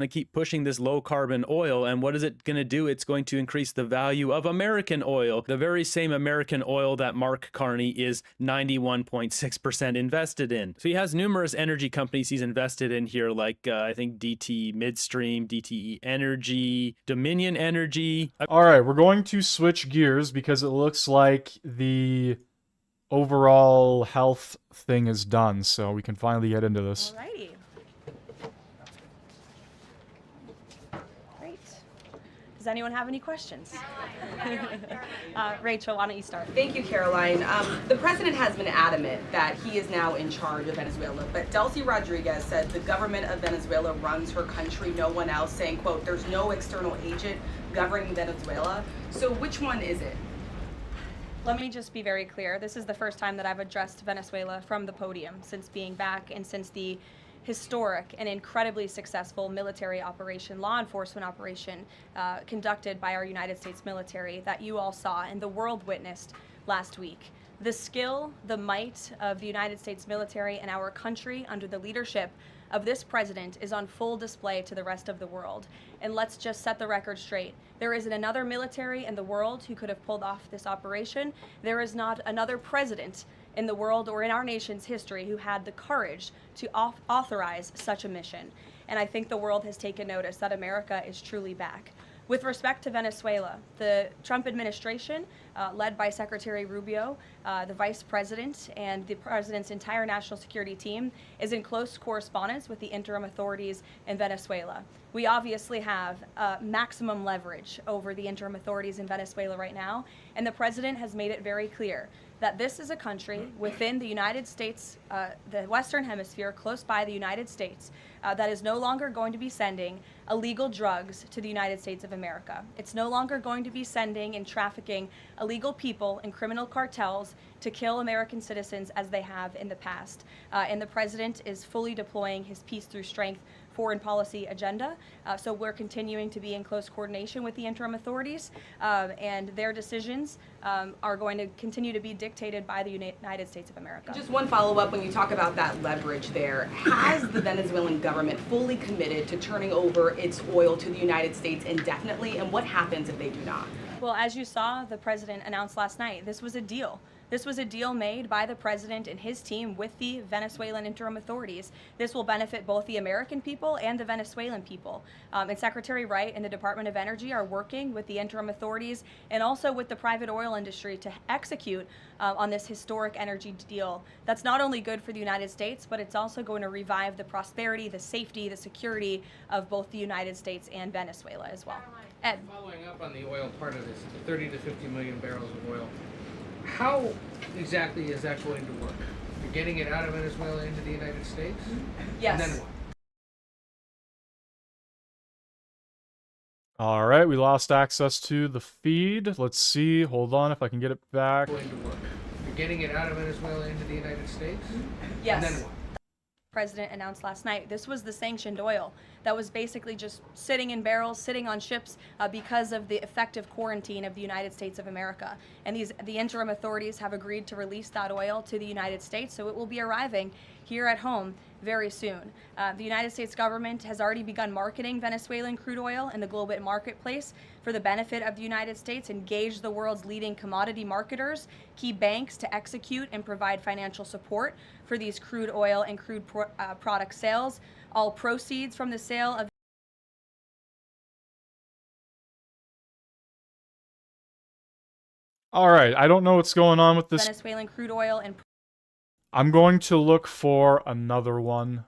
To keep pushing this low carbon oil, and what is it going to do? It's going to increase the value of American oil, the very same American oil that Mark Carney is 91.6% invested in. So he has numerous energy companies he's invested in here, like I think DT Midstream, DTE Energy, Dominion Energy. All right, we're going to switch gears because it looks like the overall health thing is done, so we can finally get into this. Alrighty. Great. Does anyone have any questions? Rachel, why don't you start? Thank you, Caroline. The president has been adamant that he is now in charge of Venezuela, but Delcy Rodriguez said the government of Venezuela runs her country, no one else, saying, quote, there's no external agent governing Venezuela. So which one is it? Let me just be very clear. This is the first time that I've addressed Venezuela from the podium since being back and since the historic and incredibly successful military operation, law enforcement operation conducted by our United States military that you all saw and the world witnessed last week. The skill, the might of the United States military and our country under the leadership of this president is on full display to the rest of the world. And let's just set the record straight. There isn't another military in the world who could have pulled off this operation. There is not another president in the world or in our nation's history who had the courage to authorize such a mission. And I think the world has taken notice that America is truly back. With respect to Venezuela, the Trump administration, led by Secretary Rubio, the vice president, and the president's entire national security team, is in close correspondence with the interim authorities in Venezuela. We obviously have maximum leverage over the interim authorities in Venezuela right now, and the president has made it very clear that this is a country within the United States, the Western Hemisphere, close by the United States, that is no longer going to be sending illegal drugs to the United States of America. It's no longer going to be sending and trafficking illegal people and criminal cartels to kill American citizens as they have in the past. And the president is fully deploying his peace through strength foreign policy agenda. So we're continuing to be in close coordination with the interim authorities, and their decisions are going to continue to be dictated by the United States of America. Just one follow-up, when you talk about that leverage there, has the Venezuelan government fully committed to turning over its oil to the United States indefinitely, and what happens if they do not? Well, as you saw, the president announced last night, this was a deal. This was a deal made by the president and his team with the Venezuelan interim authorities. This will benefit both the American people and the Venezuelan people. And Secretary Wright and the Department of Energy are working with the interim authorities and also with the private oil industry to execute on this historic energy deal. That's not only good for the United States, but it's also going to revive the prosperity, the safety, the security of both the United States and Venezuela as well. Ed. Following up on the oil part of this, the 30 to 50 million barrels of oil, how exactly is that going to work? You're getting it out of Venezuela into the United States? Yes. And then what? All right, we lost access to the feed. Let's see. Hold on if I can get it back. Going to work. You're getting it out of Venezuela into the United States? Yes. And then what? President announced last night. This was the sanctioned oil that was basically just sitting in barrels, sitting on ships because of the effective quarantine of the United States of America. And the interim authorities have agreed to release that oil to the United States, so it will be arriving here at home very soon. The United States government has already begun marketing Venezuelan crude oil in the global marketplace for the benefit of the United States, engaged the world's leading commodity marketers, key banks to execute and provide financial support for these crude oil and crude product sales. All proceeds from the sale of All right, I don't know what's going on with this. Venezuelan crude oil and I'm going to look for another one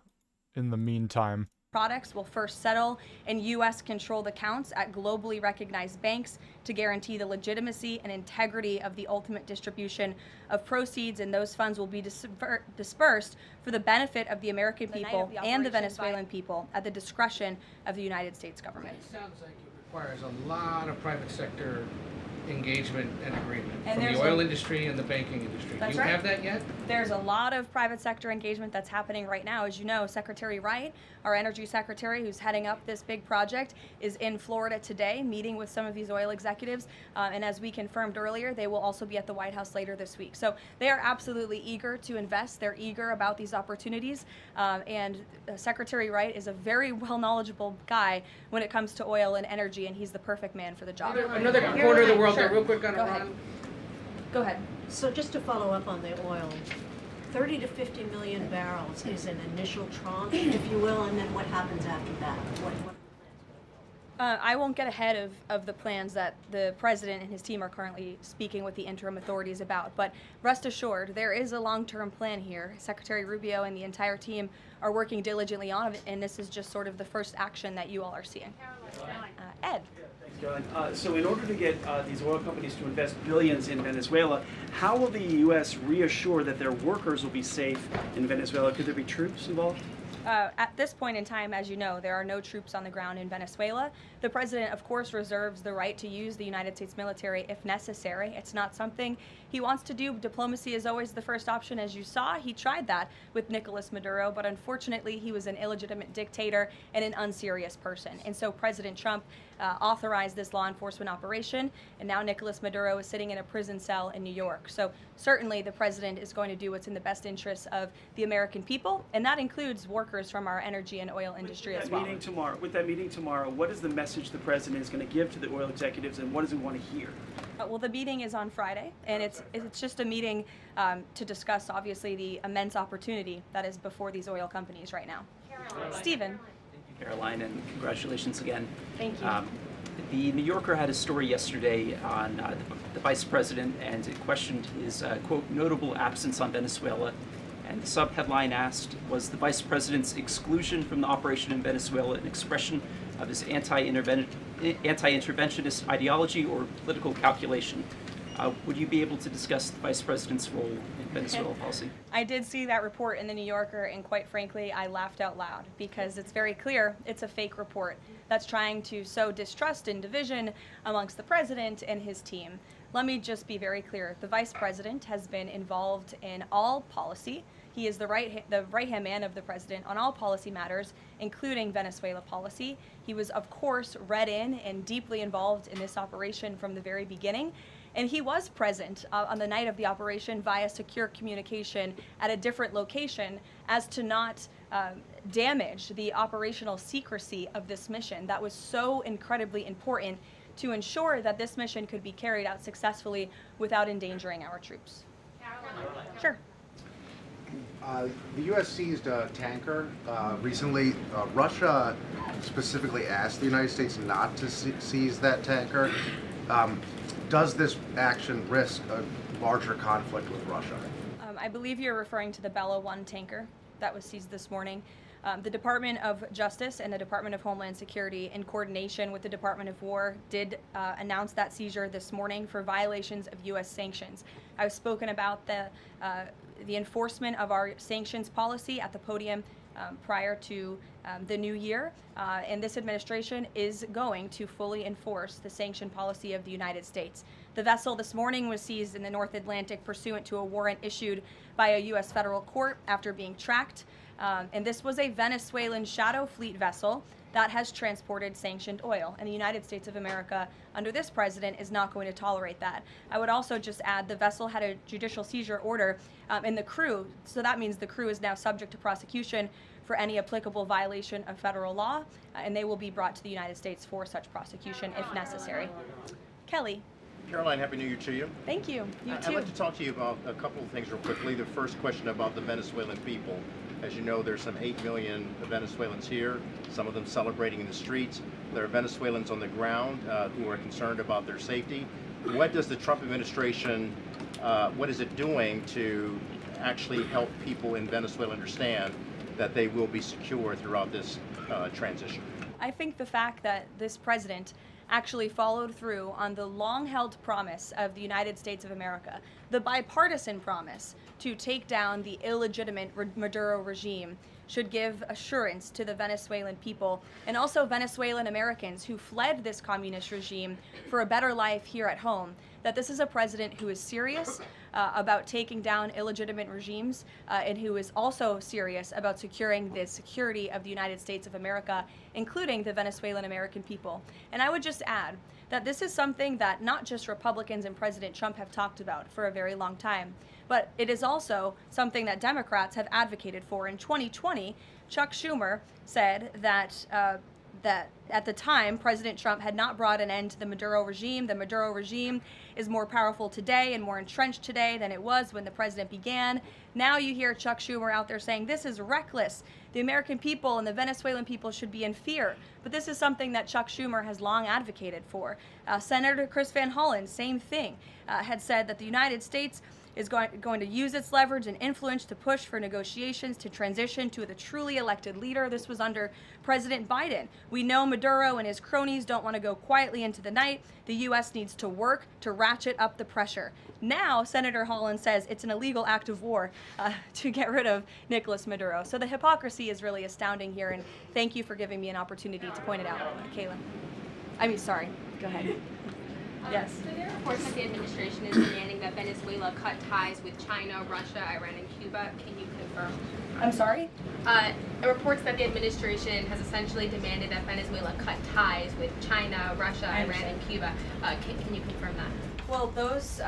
in the meantime. products will first settle in U.S.-controlled accounts at globally recognized banks to guarantee the legitimacy and integrity of the ultimate distribution of proceeds, and those funds will be dispersed for the benefit of the American people and the Venezuelan people at the discretion of the United States government. It sounds like it requires a lot of private sector engagement and agreement And from the oil industry and the banking industry. That's Do you right. have that yet? There's a lot of private sector engagement that's happening right now. As you know, Secretary Wright, our energy secretary who's heading up this big project, is in Florida today meeting with some of these oil executives. And as we confirmed earlier, they will also be at the White House later this week. So they are absolutely eager to invest. They're eager about these opportunities. And Secretary Wright is a very well knowledgeable guy when it comes to oil and energy, and he's the perfect man for the job. Another corner of the world, Sure. real quick on Go Iran. ahead. Go ahead. So just to follow up on the oil, 30 to 50 million barrels is an initial tranche, if you will, and then what happens after that? What I won't get ahead of the plans that the president and his team are currently speaking with the interim authorities about, but rest assured, there is a long-term plan here. Secretary Rubio and the entire team are working diligently on it, and this is just sort of the first action that you all are seeing. Ed. Thanks, Caroline. So in order to get these oil companies to invest billions in Venezuela, how will the U.S. reassure that their workers will be safe in Venezuela? Could there be troops involved? At this point in time, as you know, there are no troops on the ground in Venezuela. The president, of course, reserves the right to use the United States military if necessary. It's not something he wants to do. Diplomacy is always the first option. As you saw, he tried that with Nicolas Maduro, but unfortunately, he was an illegitimate dictator and an unserious person. And so President Trump authorized this law enforcement operation, and now Nicolas Maduro is sitting in a prison cell in New York. So certainly the president is going to do what's in the best interests of the American people, and that includes workers from our energy and oil industry as well. With that meeting tomorrow, what is the message the president is going to give to the oil executives, and what does he want to hear? Well, the meeting is on Friday, and it's just a meeting to discuss, obviously, the immense opportunity that is before these oil companies right now. Stephen. Caroline, and congratulations again. Thank you. The New Yorker had a story yesterday on the vice president, and it questioned his, quote, notable absence on Venezuela. And the sub-headline asked, was the vice president's exclusion from the operation in Venezuela an expression of his anti-interventionist ideology or political calculation? Would you be able to discuss the vice president's role in Venezuela policy? I did see that report in the New Yorker, and quite frankly, I laughed out loud because it's very clear it's a fake report that's trying to sow distrust and division amongst the president and his team. Let me just be very clear. The vice president has been involved in all policy. He is the right-hand man of the president on all policy matters, including Venezuela policy. He was, of course, read in and deeply involved in this operation from the very beginning. And he was present on the night of the operation via secure communication at a different location as to not damage the operational secrecy of this mission. That was so incredibly important to ensure that this mission could be carried out successfully without endangering our troops. Sure. The U.S. seized a tanker recently. Russia specifically asked the United States not to seize that tanker. Does this action risk a larger conflict with Russia? I believe you're referring to the Bella 1 tanker that was seized this morning. The Department of Justice and the Department of Homeland Security, in coordination with the Department of War, did announce that seizure this morning for violations of U.S. sanctions. I've spoken about the enforcement of our sanctions policy at the podium prior to the new year, and this administration is going to fully enforce the sanction policy of the United States. The vessel this morning was seized in the North Atlantic pursuant to a warrant issued by a U.S. federal court after being tracked And this was a Venezuelan shadow fleet vessel that has transported sanctioned oil. And the United States of America, under this president, is not going to tolerate that. I would also just add the vessel had a judicial seizure order, and the crew, so that means the crew is now subject to prosecution for any applicable violation of federal law, and they will be brought to the United States for such prosecution if necessary. Kelly. Caroline, Happy New Year to you. Thank you. You I'd too. like to talk to you about a couple of things real quickly. The first question about the Venezuelan people. As you know, there's some 8 million Venezuelans here, some of them celebrating in the streets. There are Venezuelans on the ground who are concerned about their safety. What does the Trump administration, what is it doing to actually help people in Venezuela understand that they will be secure throughout this transition? I think the fact that this president actually followed through on the long-held promise of the United States of America, the bipartisan promise to take down the illegitimate Maduro regime, should give assurance to the Venezuelan people and also Venezuelan Americans who fled this communist regime for a better life here at home, that this is a president who is serious about taking down illegitimate regimes and who is also serious about securing the security of the United States of America, including the Venezuelan American people. And I would just add that this is something that not just Republicans and President Trump have talked about for a very long time, but it is also something that Democrats have advocated for. In 2020, Chuck Schumer said that that at the time, President Trump had not brought an end to the Maduro regime. The Maduro regime is more powerful today and more entrenched today than it was when the president began. Now you hear Chuck Schumer out there saying this is reckless. The American people and the Venezuelan people should be in fear. But this is something that Chuck Schumer has long advocated for. Senator Chris Van Hollen, same thing, had said that the United States is going to use its leverage and influence to push for negotiations to transition to the truly elected leader. This was under President Biden. We know Maduro and his cronies don't want to go quietly into the night. The U.S. needs to work to ratchet up the pressure. Now, Senator Holland says it's an illegal act of war to get rid of Nicolas Maduro. So the hypocrisy is really astounding here, and thank you for giving me an opportunity to point it out, Caitlin. Sorry, go ahead. Yes. So there are reports that the administration is demanding that Venezuela cut ties with China, Russia, Iran, and Cuba. Can you confirm? I'm sorry? Reports that the administration has essentially demanded that Venezuela cut ties with China, Russia, Iran, and Cuba. Can you confirm that? Well, those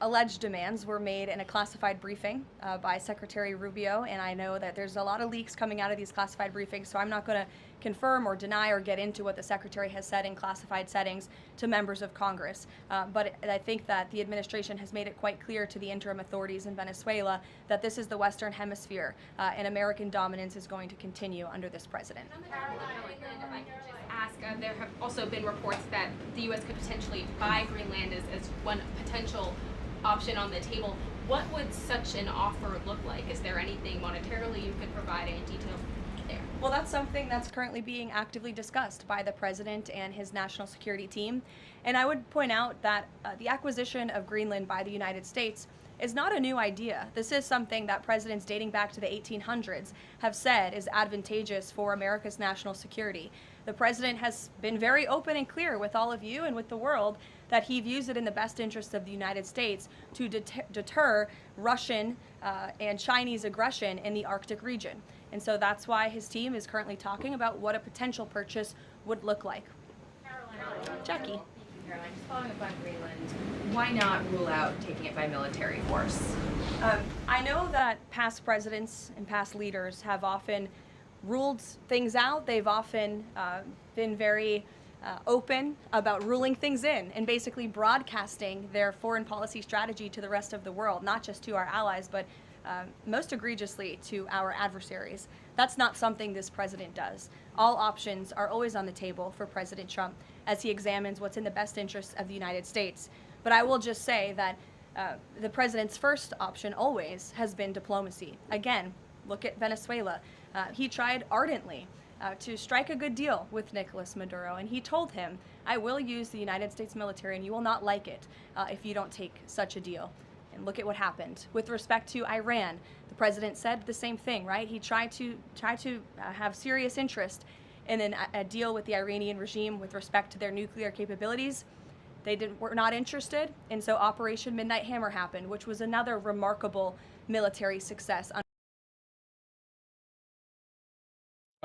alleged demands were made in a classified briefing by Secretary Rubio, and I know that there's a lot of leaks coming out of these classified briefings, so I'm not going to confirm or deny or get into what the Secretary has said in classified settings to members of Congress. But I think that the administration has made it quite clear to the interim authorities in Venezuela that this is the Western Hemisphere, and American dominance is going to continue under this president. There have also been reports that the U.S. could potentially buy Greenland as one potential option on the table. What would such an offer look like? Is there anything monetarily you could provide in detail there? Well, that's something that's currently being actively discussed by the president and his national security team. And I would point out that the acquisition of Greenland by the United States is not a new idea. This is something that presidents dating back to the 1800s have said is advantageous for America's national security. The president has been very open and clear with all of you and with the world that he views it in the best interest of the United States to deter Russian and Chinese aggression in the Arctic region. And so that's why his team is currently talking about what a potential purchase would look like. Jackie. Caroline, just following up on Greenland, why not rule out taking it by military force? I know that past presidents and past leaders have often ruled things out. They've often been very open about ruling things in and basically broadcasting their foreign policy strategy to the rest of the world, not just to our allies, but most egregiously to our adversaries. That's not something this president does. All options are always on the table for President Trump as he examines what's in the best interests of the United States. But I will just say that the president's first option always has been diplomacy. Again, look at Venezuela. He tried ardently to strike a good deal with Nicolas Maduro, and he told him, I will use the United States military and you will not like it if you don't take such a deal. And look at what happened. With respect to Iran, the president said the same thing, right? He tried to have serious interest in a deal with the Iranian regime with respect to their nuclear capabilities. They were not interested, and so Operation Midnight Hammer happened, which was another remarkable military success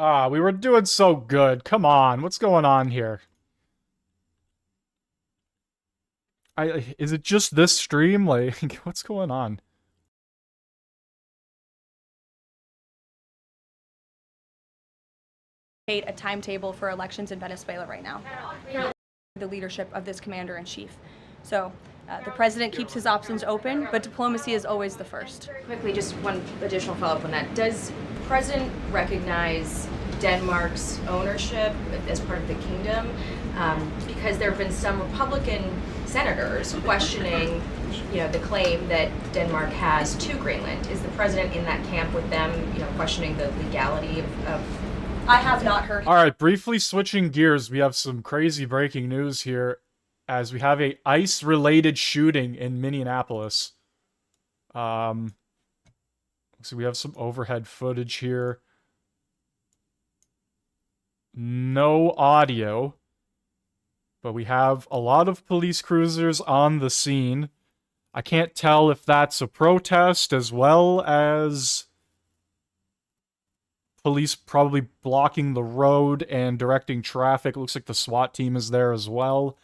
Ah, we were doing so good. Come on, what's going on here? Is it just this stream? Like, what's going on? A timetable for elections in Venezuela right now. The leadership of this commander-in-chief. So the president keeps his options open, but diplomacy is always the first. Quickly, just one additional follow-up on that. Does the president recognize Denmark's ownership as part of the kingdom? Because there have been some Republican senators questioning, the claim that Denmark has to Greenland. Is the president in that camp with them, questioning the legality of I have not heard. All right, briefly switching gears, we have some crazy breaking news here as we have a ICE-related shooting in Minneapolis. So we have some overhead footage here. No audio, but we have a lot of police cruisers on the scene. I can't tell if that's a protest as well as police probably blocking the road and directing traffic. Looks like the SWAT team is there as well.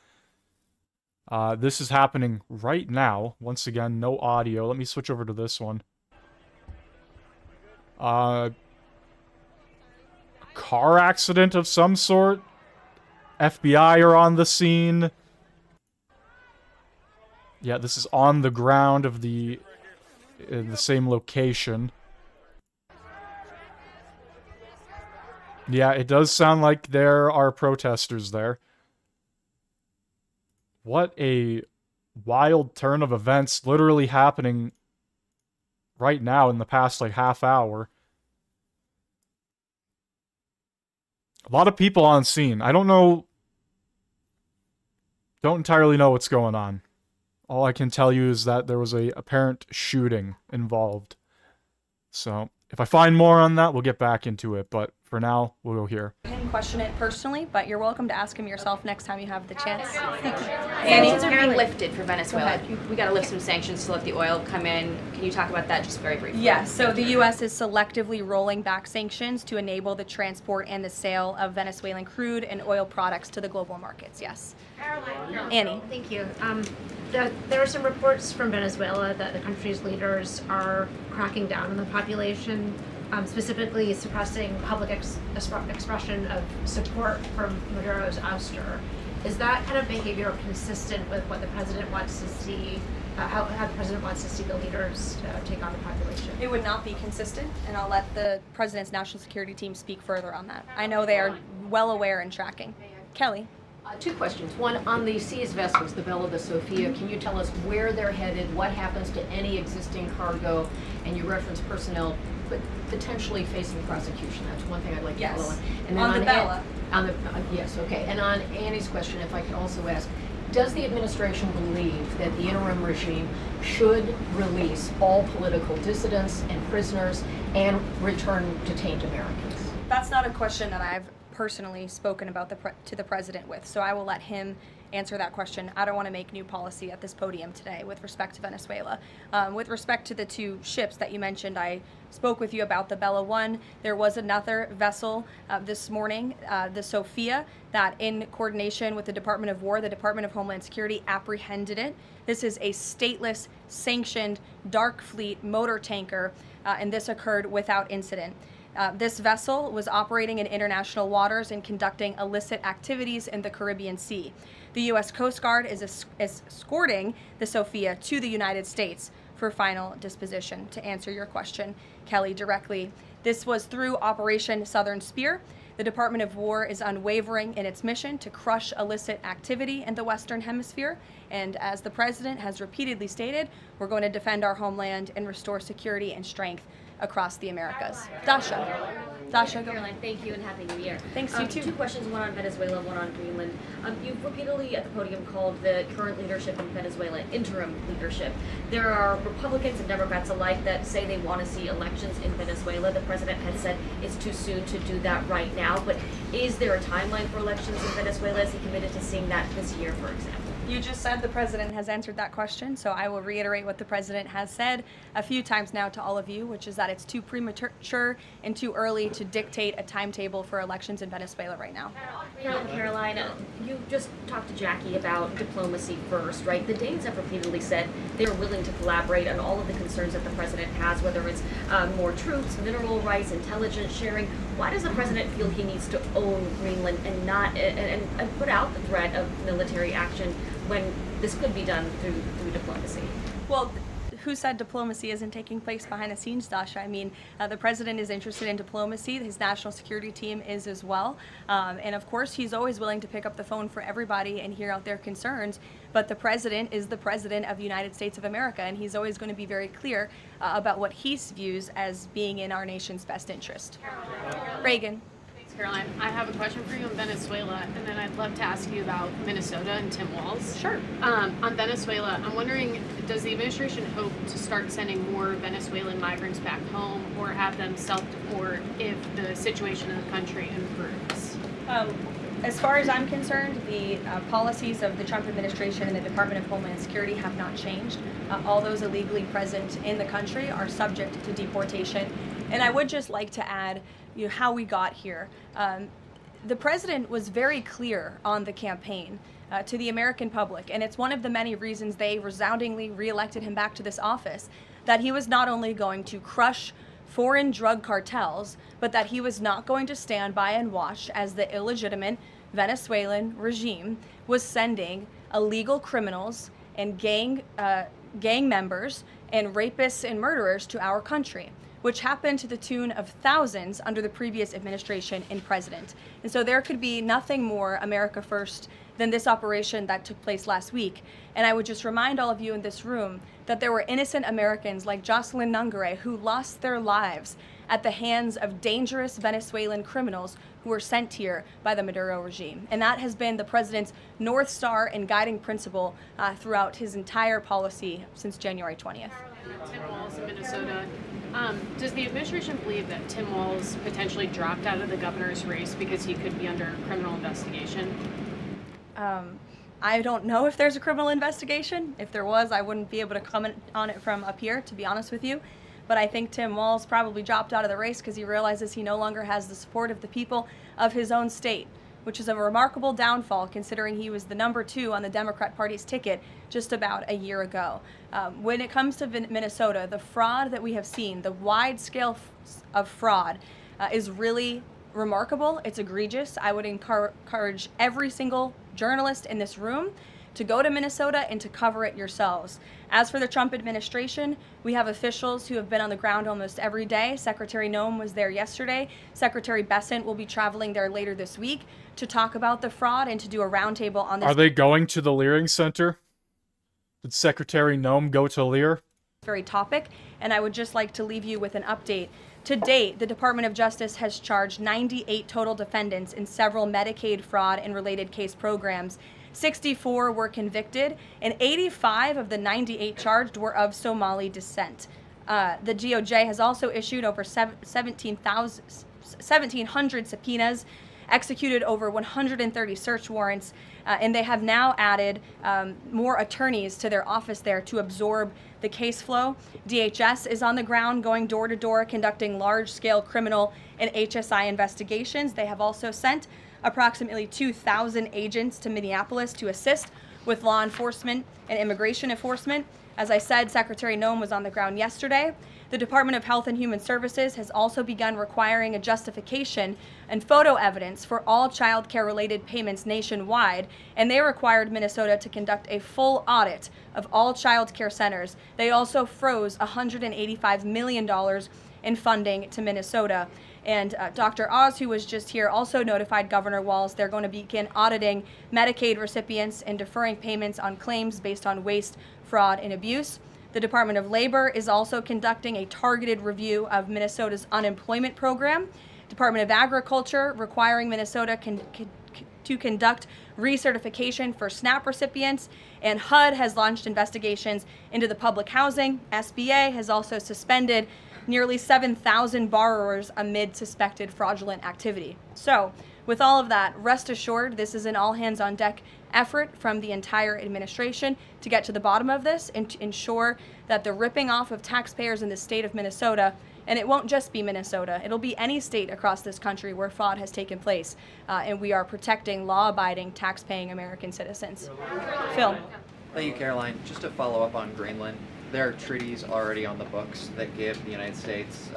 This is happening right now. Once again, no audio. Let me switch over to this one. Car accident of some sort. FBI are on the scene. Yeah, this is on the ground of the same location. Yeah, it does sound like there are protesters there. What a wild turn of events literally happening right now in the past, like, half hour. A lot of people on scene. I don't entirely know what's going on. All I can tell you is that there was a apparent shooting involved. So, if I find more on that, we'll get back into it, but for now, we'll go here. I didn't question it personally, but you're welcome to ask him yourself next time you have the chance. Sanctions are being lifted for Venezuela. We got to lift some sanctions to let the oil come in. Can you talk about that just very briefly? Yes, so the U.S. is selectively rolling back sanctions to enable the transport and the sale of Venezuelan crude and oil products to the global markets, yes. Annie. Thank you. There are some reports from Venezuela that the country's leaders are cracking down on the population, specifically suppressing public expression of support for Maduro's ouster. Is that kind of behavior consistent with what the president wants to see, how the president wants to see the leaders take on the population? It would not be consistent, and I'll let the president's national security team speak further on that. I know they are well aware and tracking. Kelly. Two questions. One, on the seized vessels, the Bella, the Sophia, can you tell us where they're headed, what happens to any existing cargo, and you reference personnel but potentially facing prosecution? That's one thing I'd like to follow on. And then on the Bella. Yes, okay. And on Annie's question, if I could also ask, does the administration believe that the interim regime should release all political dissidents and prisoners and return detained Americans? That's not a question that I've personally spoken about to the president with, so I will let him answer that question. I don't want to make new policy at this podium today with respect to Venezuela. With respect to the two ships that you mentioned, I spoke with you about the Bella 1. There was another vessel this morning, the Sophia, that in coordination with the Department of War, the Department of Homeland Security apprehended it. This is a stateless, sanctioned, dark fleet motor tanker, and this occurred without incident. This vessel was operating in international waters and conducting illicit activities in the Caribbean Sea. The U.S. Coast Guard is escorting the Sophia to the United States for final disposition. To answer your question, Kelly, directly, this was through Operation Southern Spear. The Department of War is unwavering in its mission to crush illicit activity in the Western Hemisphere. And as the President has repeatedly stated, we're going to defend our homeland and restore security and strength across the Americas. Dasha, go. Caroline, thank you and Happy New Year. Thanks, you too. Two questions, one on Venezuela, one on Greenland. You've repeatedly at the podium called the current leadership in Venezuela interim leadership. There are Republicans and Democrats alike that say they want to see elections in Venezuela. The president has said it's too soon to do that right now, but is there a timeline for elections in Venezuela? Is he committed to seeing that this year, for example? You just said the president has answered that question, so I will reiterate what the president has said a few times now to all of you, which is that it's too premature and too early to dictate a timetable for elections in Venezuela right now. Caroline, you just talked to Jackie about diplomacy first, right? The Danes have repeatedly said they are willing to collaborate on all of the concerns that the president has, whether it's more troops, mineral rights, intelligence sharing. Why does the president feel he needs to own Greenland and not and put out the threat of military action when this could be done through diplomacy? Well, who said diplomacy isn't taking place behind the scenes, Dasha? I mean, the president is interested in diplomacy. His national security team is as well. And of course, he's always willing to pick up the phone for everybody and hear out their concerns. But the president is the president of the United States of America, and he's always going to be very clear about what he views as being in our nation's best interest. Reagan. Caroline, I have a question for you on Venezuela, and then I'd love to ask you about Minnesota and Tim Walz. Sure. On Venezuela, I'm wondering, does the administration hope to start sending more Venezuelan migrants back home or have them self-deport if the situation in the country improves? As far as I'm concerned, the policies of the Trump administration and the Department of Homeland Security have not changed. All those illegally present in the country are subject to deportation. And I would just like to add, how we got here. The president was very clear on the campaign to the American public, and it's one of the many reasons they resoundingly reelected him back to this office, that he was not only going to crush foreign drug cartels, but that he was not going to stand by and watch as the illegitimate Venezuelan regime was sending illegal criminals and gang members and rapists and murderers to our country, which happened to the tune of thousands under the previous administration and president. And so there could be nothing more America first than this operation that took place last week. And I would just remind all of you in this room that there were innocent Americans like Jocelyn Nungare who lost their lives at the hands of dangerous Venezuelan criminals who were sent here by the Maduro regime. And that has been the president's North Star and guiding principle throughout his entire policy since January 20th. Tim Walz in Minnesota. Does the administration believe that Tim Walz potentially dropped out of the governor's race because he could be under criminal investigation? I don't know if there's a criminal investigation. If there was, I wouldn't be able to comment on it from up here, to be honest with you. But I think Tim Walz probably dropped out of the race because he realizes he no longer has the support of the people of his own state, which is a remarkable downfall considering he was the #2 on the Democrat Party's ticket just about a year ago. When it comes to Minnesota, the fraud that we have seen, the wide scale of fraud, is really remarkable. It's egregious. I would encourage every single journalist in this room to go to Minnesota and to cover it yourselves. As for the Trump administration, we have officials who have been on the ground almost every day. Secretary Noem was there yesterday. Secretary Bessent will be traveling there later this week to talk about the fraud and to do a roundtable on this. Are they going to the Leering Center? Did Secretary Noem go to Lear? Very topic, and I would just like to leave you with an update. To date, the Department of Justice has charged 98 total defendants in several Medicaid fraud and related case programs. 64 were convicted, and 85 of the 98 charged were of Somali descent. The DOJ has also issued over 1,700 subpoenas, executed over 130 search warrants, and they have now added more attorneys to their office there to absorb the case flow. DHS is on the ground going door to door conducting large-scale criminal and HSI investigations. They have also sent approximately 2,000 agents to Minneapolis to assist with law enforcement and immigration enforcement. As I said, Secretary Noem was on the ground yesterday. The Department of Health and Human Services has also begun requiring a justification and photo evidence for all child care related payments nationwide, and they required Minnesota to conduct a full audit of all child care centers. They also froze $185 million in funding to Minnesota. And Dr. Oz, who was just here, also notified Governor Walz they're going to begin auditing Medicaid recipients and deferring payments on claims based on waste, fraud, and abuse. The Department of Labor is also conducting a targeted review of Minnesota's unemployment program. Department of Agriculture requiring Minnesota to conduct recertification for SNAP recipients, and HUD has launched investigations into the public housing. SBA has also suspended nearly 7,000 borrowers amid suspected fraudulent activity. So, with all of that, rest assured this is an all-hands-on-deck effort from the entire administration to get to the bottom of this and to ensure that the ripping off of taxpayers in the state of Minnesota, and it won't just be Minnesota, it'll be any state across this country where fraud has taken place, and we are protecting law-abiding, tax-paying American citizens. Phil. Thank you, Caroline. Just to follow up on Greenland, there are treaties already on the books that give the United States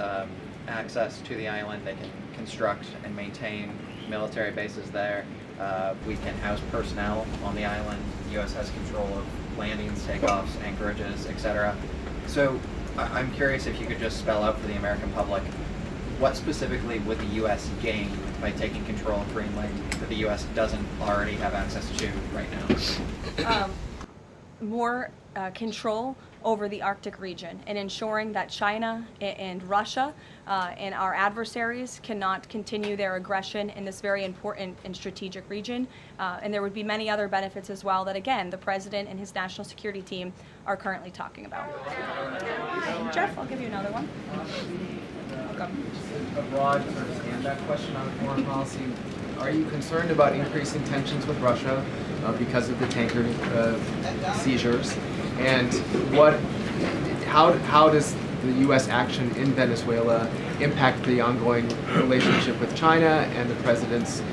access to the island. They can construct and maintain military bases there. We can house personnel on the island. The U.S. has control of landings, takeoffs, anchorages, etc. So I'm curious if you could just spell out for the American public what specifically would the U.S. gain by taking control of Greenland that the U.S. doesn't already have access to right now? More control over the Arctic region and ensuring that China and Russia and our adversaries cannot continue their aggression in this very important and strategic region. And there would be many other benefits as well that, again, the president and his national security team are currently talking about. Jeff, I'll give you another one. A broad sort of stand-back question on foreign policy. Are you concerned about increasing tensions with Russia because of the tanker seizures? And how does the U.S. action in Venezuela impact the ongoing relationship with China and the president's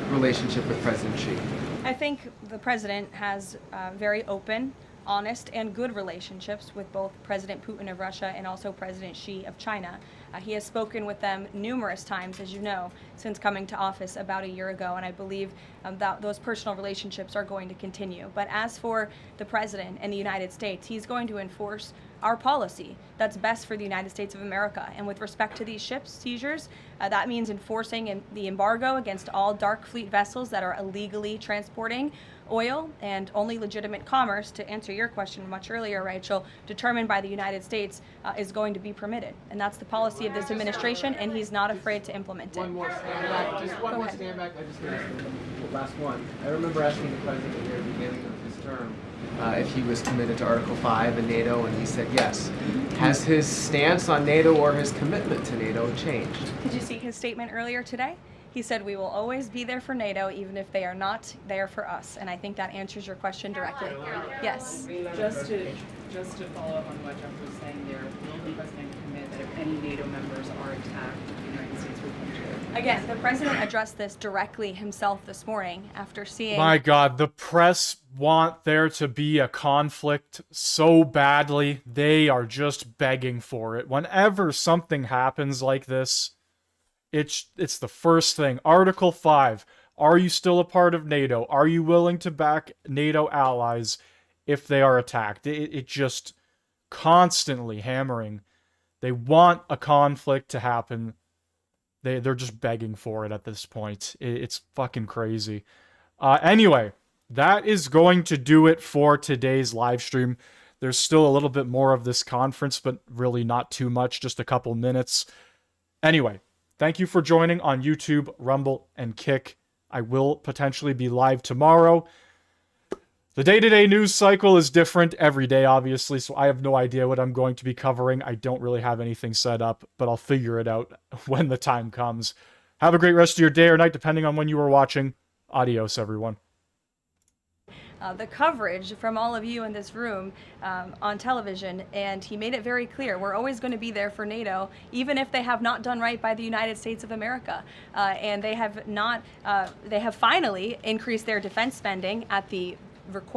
relationship with President Xi? I think the president has very open, honest, and good relationships with both President Putin of Russia and also President Xi of China. He has spoken with them numerous times, as you know, since coming to office about a year ago, and I believe that those personal relationships are going to continue. But as for the president and the United States, he's going to enforce our policy that's best for the United States of America. And with respect to these ships seizures, that means enforcing the embargo against all dark fleet vessels that are illegally transporting oil, and only legitimate commerce, to answer your question much earlier, Rachel, determined by the United States is going to be permitted. And that's the policy of this administration, and he's not afraid to implement it. One more stand back. Just one more stand back. I just missed the last one. I remember asking the president at the very beginning of his term if he was committed to Article 5 and NATO, and he said yes. Has his stance on NATO or his commitment to NATO changed? Did you see his statement earlier today? He said we will always be there for NATO even if they are not there for us, and I think that answers your question directly. Yes. Just to follow up on what Jeff was saying there, will the president commit that if any NATO members are attacked, the United States will come to it? Again, the president addressed this directly himself this morning after seeing... My God, the press want there to be a conflict so badly. They are just begging for it. Whenever something happens like this, it's the first thing. Article 5. Are you still a part of NATO? Are you willing to back NATO allies if they are attacked? It just constantly hammering. They want a conflict to happen. They're just begging for it at this point. It's fucking crazy. Anyway, that is going to do it for today's live stream. There's still a little bit more of this conference, but really not too much, just a couple minutes. Anyway, thank you for joining on YouTube, Rumble, and Kick. I will potentially be live tomorrow. The day-to-day news cycle is different every day, obviously, so I have no idea what I'm going to be covering. I don't really have anything set up, but I'll figure it out when the time comes. Have a great rest of your day or night, depending on when you are watching. Adios, everyone. The coverage from all of you in this room on television, and he made it very clear we're always going to be there for NATO, even if they have not done right by the United States of America. And they have finally increased their defense spending at the request